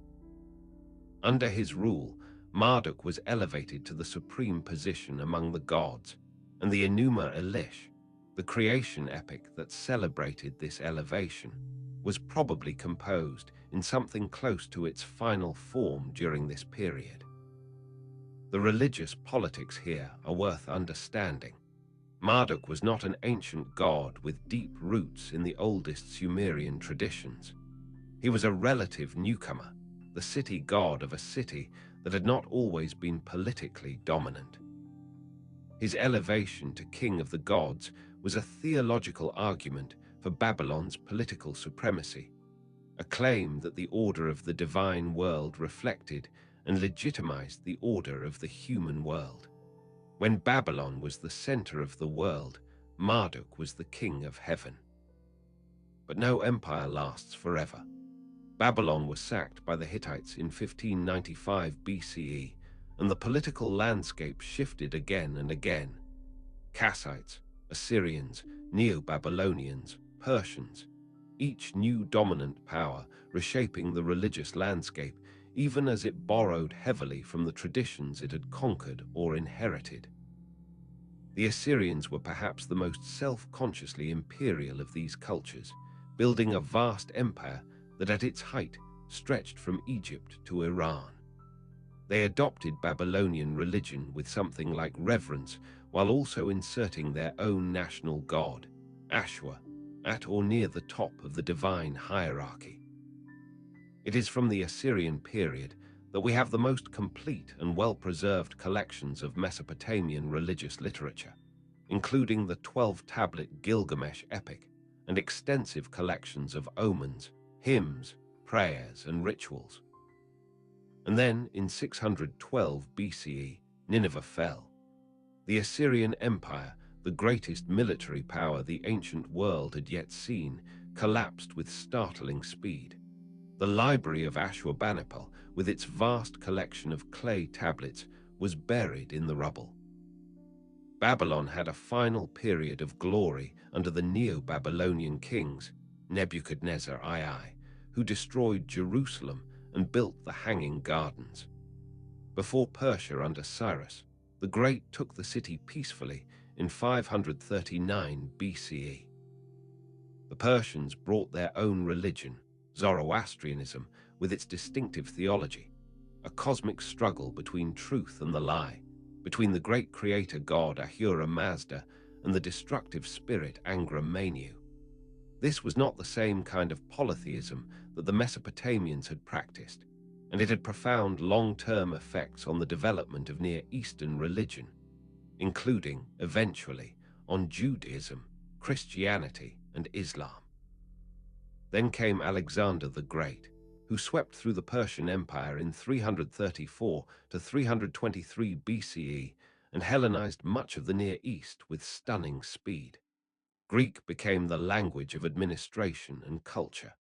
Under his rule, Marduk was elevated to the supreme position among the gods, and the Enuma Elish, the creation epic that celebrated this elevation, was probably composed in something close to its final form during this period. The religious politics here are worth understanding. Marduk was not an ancient god with deep roots in the oldest Sumerian traditions. He was a relative newcomer, the city god of a city that had not always been politically dominant. His elevation to king of the gods was a theological argument for Babylon's political supremacy, a claim that the order of the divine world reflected and legitimized the order of the human world. When Babylon was the center of the world, Marduk was the king of heaven. But no empire lasts forever. Babylon was sacked by the Hittites in 1595 BCE, and the political landscape shifted again and again. Kassites, Assyrians, Neo-Babylonians, Persians, each new dominant power reshaping the religious landscape even as it borrowed heavily from the traditions it had conquered or inherited. The Assyrians were perhaps the most self-consciously imperial of these cultures, building a vast empire that at its height stretched from Egypt to Iran. They adopted Babylonian religion with something like reverence while also inserting their own national god, Ashur, at or near the top of the divine hierarchy. It is from the Assyrian period that we have the most complete and well-preserved collections of Mesopotamian religious literature, including the 12-tablet Gilgamesh epic and extensive collections of omens, hymns, prayers, and rituals. And then, in 612 BCE, Nineveh fell. The Assyrian Empire, the greatest military power the ancient world had yet seen, collapsed with startling speed. The library of Ashurbanipal, with its vast collection of clay tablets, was buried in the rubble. Babylon had a final period of glory under the Neo-Babylonian kings, Nebuchadnezzar II, who destroyed Jerusalem and built the Hanging Gardens. Before Persia under Cyrus, The Great took the city peacefully in 539 BCE. The Persians brought their own religion, Zoroastrianism, with its distinctive theology, a cosmic struggle between truth and the lie, between the great creator god Ahura Mazda and the destructive spirit Angra Mainyu. This was not the same kind of polytheism that the Mesopotamians had practiced, and it had profound long-term effects on the development of Near Eastern religion, including, eventually, on Judaism, Christianity, and Islam. Then came Alexander the Great, who swept through the Persian Empire in 334 to 323 BCE and Hellenized much of the Near East with stunning speed. Greek became the language of administration and culture.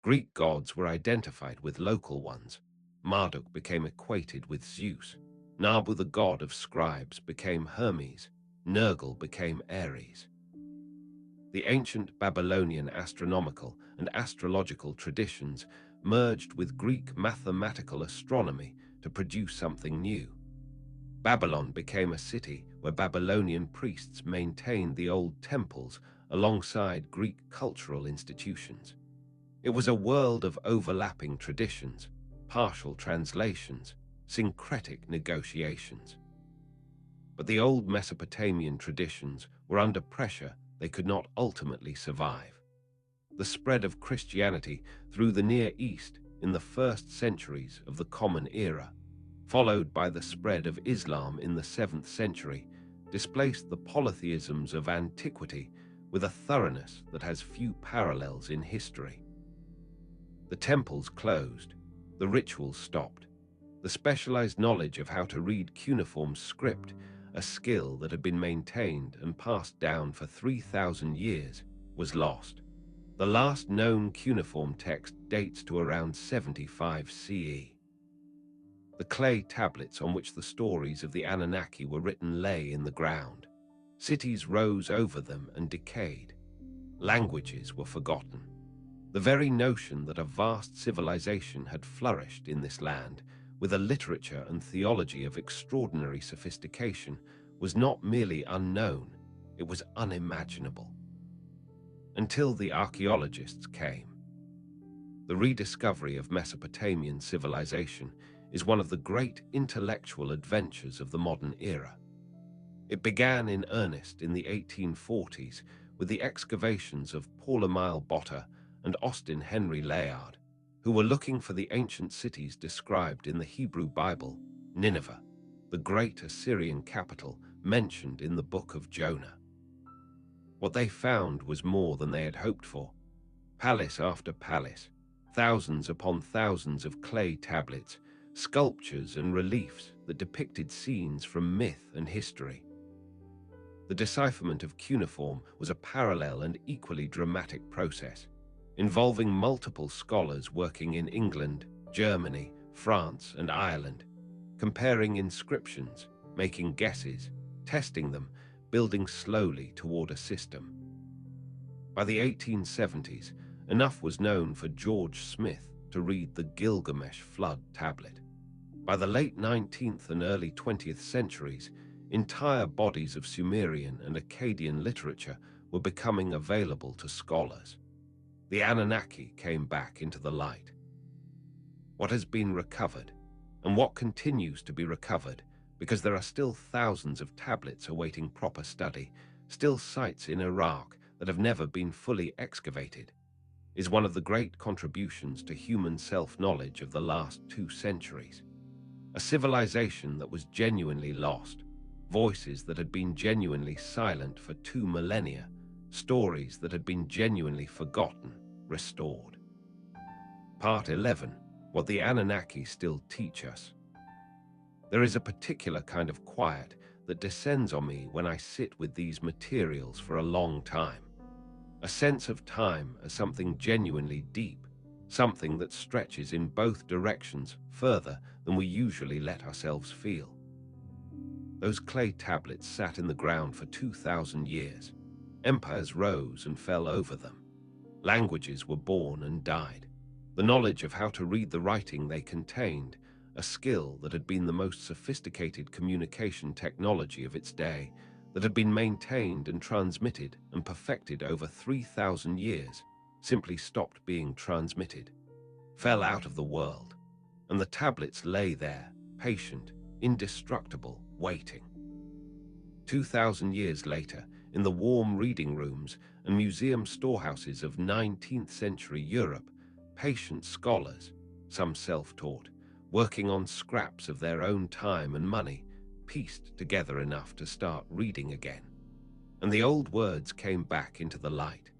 Greek gods were identified with local ones. Marduk became equated with Zeus. Nabu, the god of scribes, became Hermes. Nergal became Ares. The ancient Babylonian astronomical and astrological traditions merged with Greek mathematical astronomy to produce something new. Babylon became a city where Babylonian priests maintained the old temples alongside Greek cultural institutions. It was a world of overlapping traditions, partial translations, syncretic negotiations. But the old Mesopotamian traditions were under pressure. They could not ultimately survive. The spread of Christianity through the Near East in the first centuries of the Common Era, followed by the spread of Islam in the 7th century, displaced the polytheisms of antiquity with a thoroughness that has few parallels in history. The temples closed, the rituals stopped. The specialized knowledge of how to read cuneiform script, a skill that had been maintained and passed down for 3,000 years, was lost. The last known cuneiform text dates to around 75 CE. The clay tablets on which the stories of the Anunnaki were written lay in the ground. Cities rose over them and decayed. Languages were forgotten. The very notion that a vast civilization had flourished in this land, with a literature and theology of extraordinary sophistication, was not merely unknown, it was unimaginable. Until the archaeologists came. The rediscovery of Mesopotamian civilization is one of the great intellectual adventures of the modern era. It began in earnest in the 1840s with the excavations of Paul Emile Botta and Austin Henry Layard, who were looking for the ancient cities described in the Hebrew Bible, Nineveh, the great Assyrian capital mentioned in the book of Jonah. What they found was more than they had hoped for. Palace after palace, thousands upon thousands of clay tablets, sculptures and reliefs that depicted scenes from myth and history. The decipherment of cuneiform was a parallel and equally dramatic process, involving multiple scholars working in England, Germany, France, and Ireland, comparing inscriptions, making guesses, testing them, building slowly toward a system. By the 1870s, enough was known for George Smith to read the Gilgamesh Flood tablet. By the late 19th and early 20th centuries, entire bodies of Sumerian and Akkadian literature were becoming available to scholars. The Anunnaki came back into the light. What has been recovered, and what continues to be recovered, because there are still thousands of tablets awaiting proper study, still sites in Iraq that have never been fully excavated, is one of the great contributions to human self-knowledge of the last 2 centuries. A civilization that was genuinely lost, voices that had been genuinely silent for 2 millennia, stories that had been genuinely forgotten, restored. Part 11. What the Anunnaki still teach us. There is a particular kind of quiet that descends on me when I sit with these materials for a long time. A sense of time as something genuinely deep, something that stretches in both directions further than we usually let ourselves feel. Those clay tablets sat in the ground for 2,000 years. Empires rose and fell over them. Languages were born and died. The knowledge of how to read the writing they contained, a skill that had been the most sophisticated communication technology of its day, that had been maintained and transmitted and perfected over 3,000 years, simply stopped being transmitted, fell out of the world, and the tablets lay there, patient, indestructible, waiting. 2,000 years later, in the warm reading rooms and museum storehouses of 19th century Europe, patient scholars, some self-taught, working on scraps of their own time and money, pieced together enough to start reading again. And the old words came back into the light.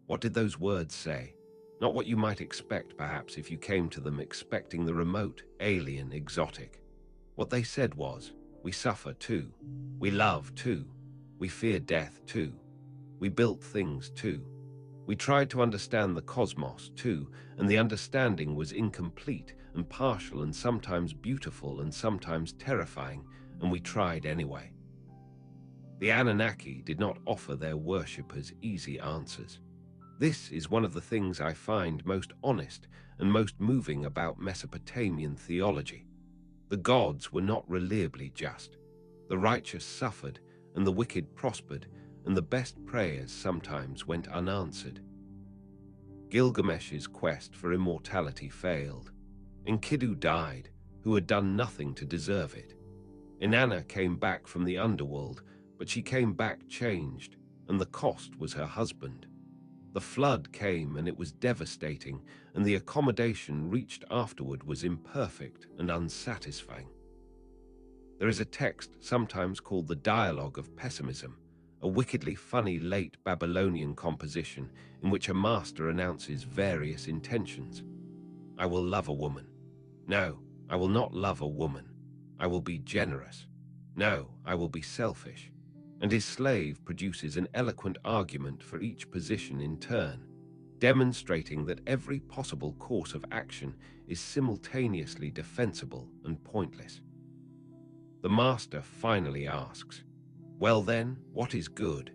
What did those words say? Not what you might expect, perhaps, if you came to them expecting the remote, alien, exotic. What they said was, we suffer too. We love too. We fear death too. We built things too. We tried to understand the cosmos too, and the understanding was incomplete and partial and sometimes beautiful and sometimes terrifying, and we tried anyway. The Anunnaki did not offer their worshippers easy answers. This is one of the things I find most honest and most moving about Mesopotamian theology. The gods were not reliably just. The righteous suffered, and the wicked prospered, and the best prayers sometimes went unanswered. Gilgamesh's quest for immortality failed. Enkidu died, who had done nothing to deserve it. Inanna came back from the underworld, but she came back changed, and the cost was her husband. The flood came, and it was devastating, and the accommodation reached afterward was imperfect and unsatisfying. There is a text sometimes called the Dialogue of Pessimism, a wickedly funny late Babylonian composition in which a master announces various intentions. I will love a woman. No, I will not love a woman. I will be generous. No, I will be selfish. And his slave produces an eloquent argument for each position in turn, demonstrating that every possible course of action is simultaneously defensible and pointless. The master finally asks, well then, what is good?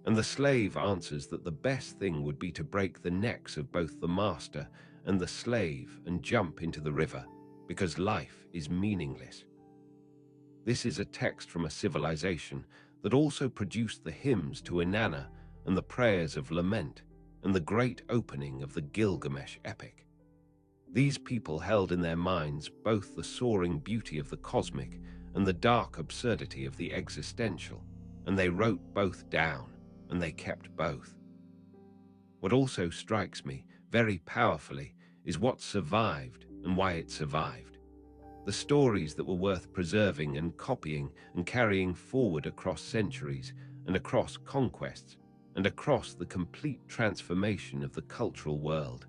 And the slave answers that the best thing would be to break the necks of both the master and the slave and jump into the river, because life is meaningless. This is a text from a civilization that also produced the hymns to Inanna and the prayers of lament and the great opening of the Gilgamesh epic. These people held in their minds both the soaring beauty of the cosmic and the dark absurdity of the existential, and they wrote both down, and they kept both. What also strikes me very powerfully is what survived and why it survived. The stories that were worth preserving and copying and carrying forward across centuries and across conquests and across the complete transformation of the cultural world.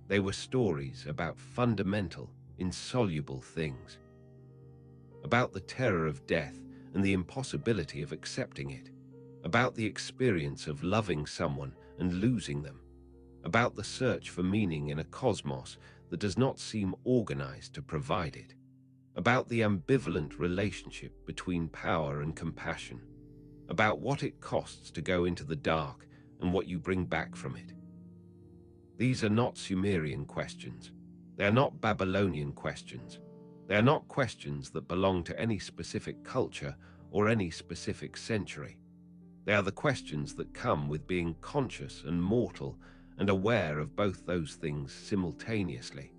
They were stories about fundamental, insoluble things. About the terror of death and the impossibility of accepting it. About the experience of loving someone and losing them. About the search for meaning in a cosmos that does not seem organized to provide it. About the ambivalent relationship between power and compassion. About what it costs to go into the dark and what you bring back from it. These are not Sumerian questions. They are not Babylonian questions. They are not questions that belong to any specific culture or any specific century. They are the questions that come with being conscious and mortal and aware of both those things simultaneously.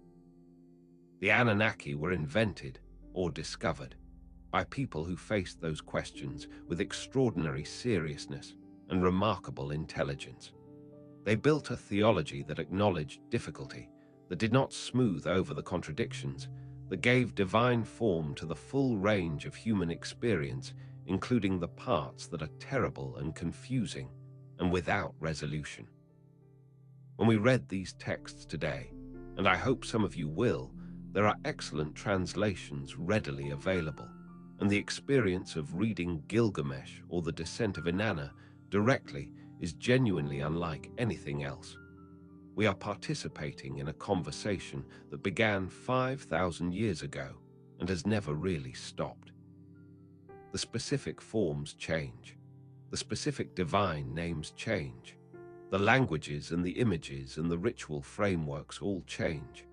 The Anunnaki were invented or discovered by people who faced those questions with extraordinary seriousness and remarkable intelligence. They built a theology that acknowledged difficulty, that did not smooth over the contradictions, that gave divine form to the full range of human experience, including the parts that are terrible and confusing and without resolution. When we read these texts today, and I hope some of you will, there are excellent translations readily available, and the experience of reading Gilgamesh or the Descent of Inanna directly is genuinely unlike anything else. We are participating in a conversation that began 5,000 years ago and has never really stopped. The specific forms change. The specific divine names change. The languages and the images and the ritual frameworks all change.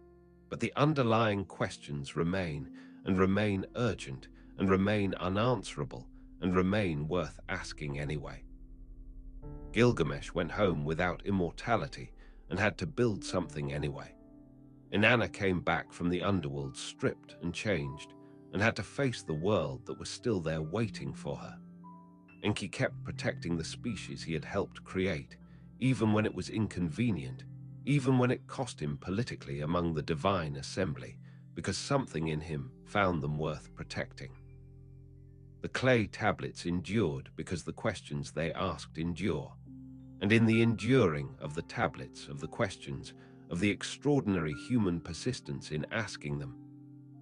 But the underlying questions remain, and remain urgent, and remain unanswerable, and remain worth asking anyway. Gilgamesh went home without immortality and had to build something anyway. Inanna came back from the underworld stripped and changed, and had to face the world that was still there waiting for her. Enki kept protecting the species he had helped create, even when it was inconvenient, even when it cost him politically among the divine assembly, because something in him found them worth protecting. The clay tablets endured because the questions they asked endure, and in the enduring of the tablets, of the questions, of the extraordinary human persistence in asking them,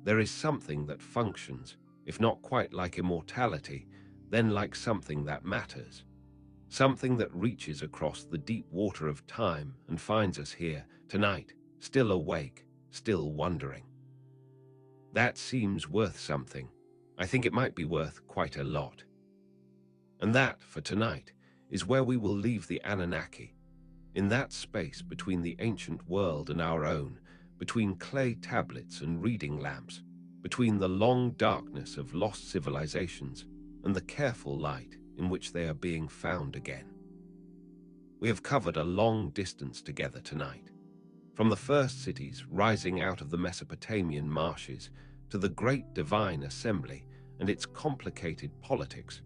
there is something that functions, if not quite like immortality, then like something that matters, something that reaches across the deep water of time and finds us here, tonight, still awake, still wondering. That seems worth something. I think it might be worth quite a lot. And that, for tonight, is where we will leave the Anunnaki, in that space between the ancient world and our own, between clay tablets and reading lamps, between the long darkness of lost civilizations and the careful light in which they are being found again. We have covered a long distance together tonight, from the first cities rising out of the Mesopotamian marshes to the great divine assembly and its complicated politics,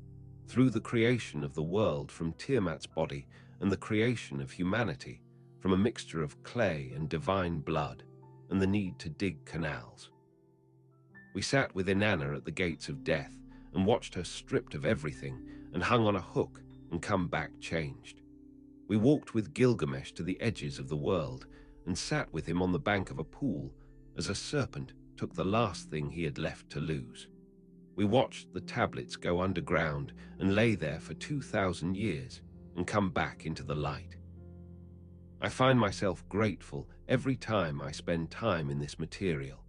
through the creation of the world from Tiamat's body and the creation of humanity from a mixture of clay and divine blood and the need to dig canals. We sat with Inanna at the gates of death and watched her stripped of everything and hung on a hook and come back changed. We walked with Gilgamesh to the edges of the world and sat with him on the bank of a pool as a serpent took the last thing he had left to lose. We watched the tablets go underground and lay there for 2,000 years and come back into the light. I find myself grateful every time I spend time in this material.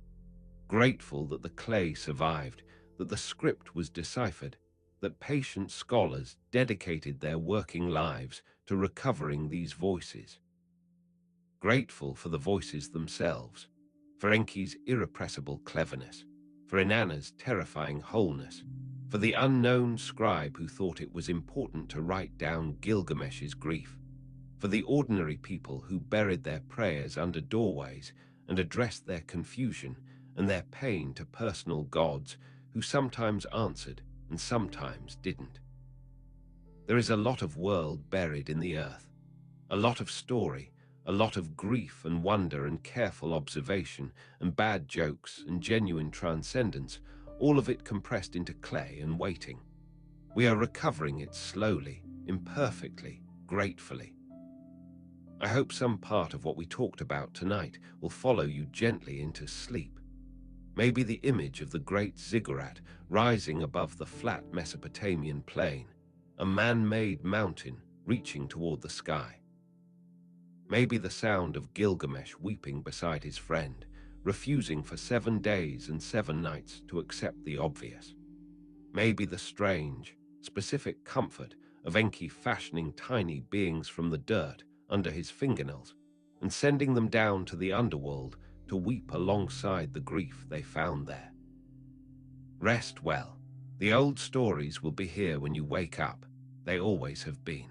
Grateful that the clay survived, that the script was deciphered, that patient scholars dedicated their working lives to recovering these voices. Grateful for the voices themselves, for Enki's irrepressible cleverness, for Inanna's terrifying wholeness, for the unknown scribe who thought it was important to write down Gilgamesh's grief, for the ordinary people who buried their prayers under doorways and addressed their confusion and their pain to personal gods who sometimes answered and sometimes didn't. There is a lot of world buried in the earth, a lot of story, a lot of grief and wonder and careful observation and bad jokes and genuine transcendence, all of it compressed into clay and waiting. We are recovering it slowly, imperfectly, gratefully. I hope some part of what we talked about tonight will follow you gently into sleep. Maybe the image of the great ziggurat rising above the flat Mesopotamian plain, a man-made mountain reaching toward the sky. Maybe the sound of Gilgamesh weeping beside his friend, refusing for 7 days and 7 nights to accept the obvious. Maybe the strange, specific comfort of Enki fashioning tiny beings from the dirt under his fingernails and sending them down to the underworld to weep alongside the grief they found there. Rest well. The old stories will be here when you wake up. They always have been.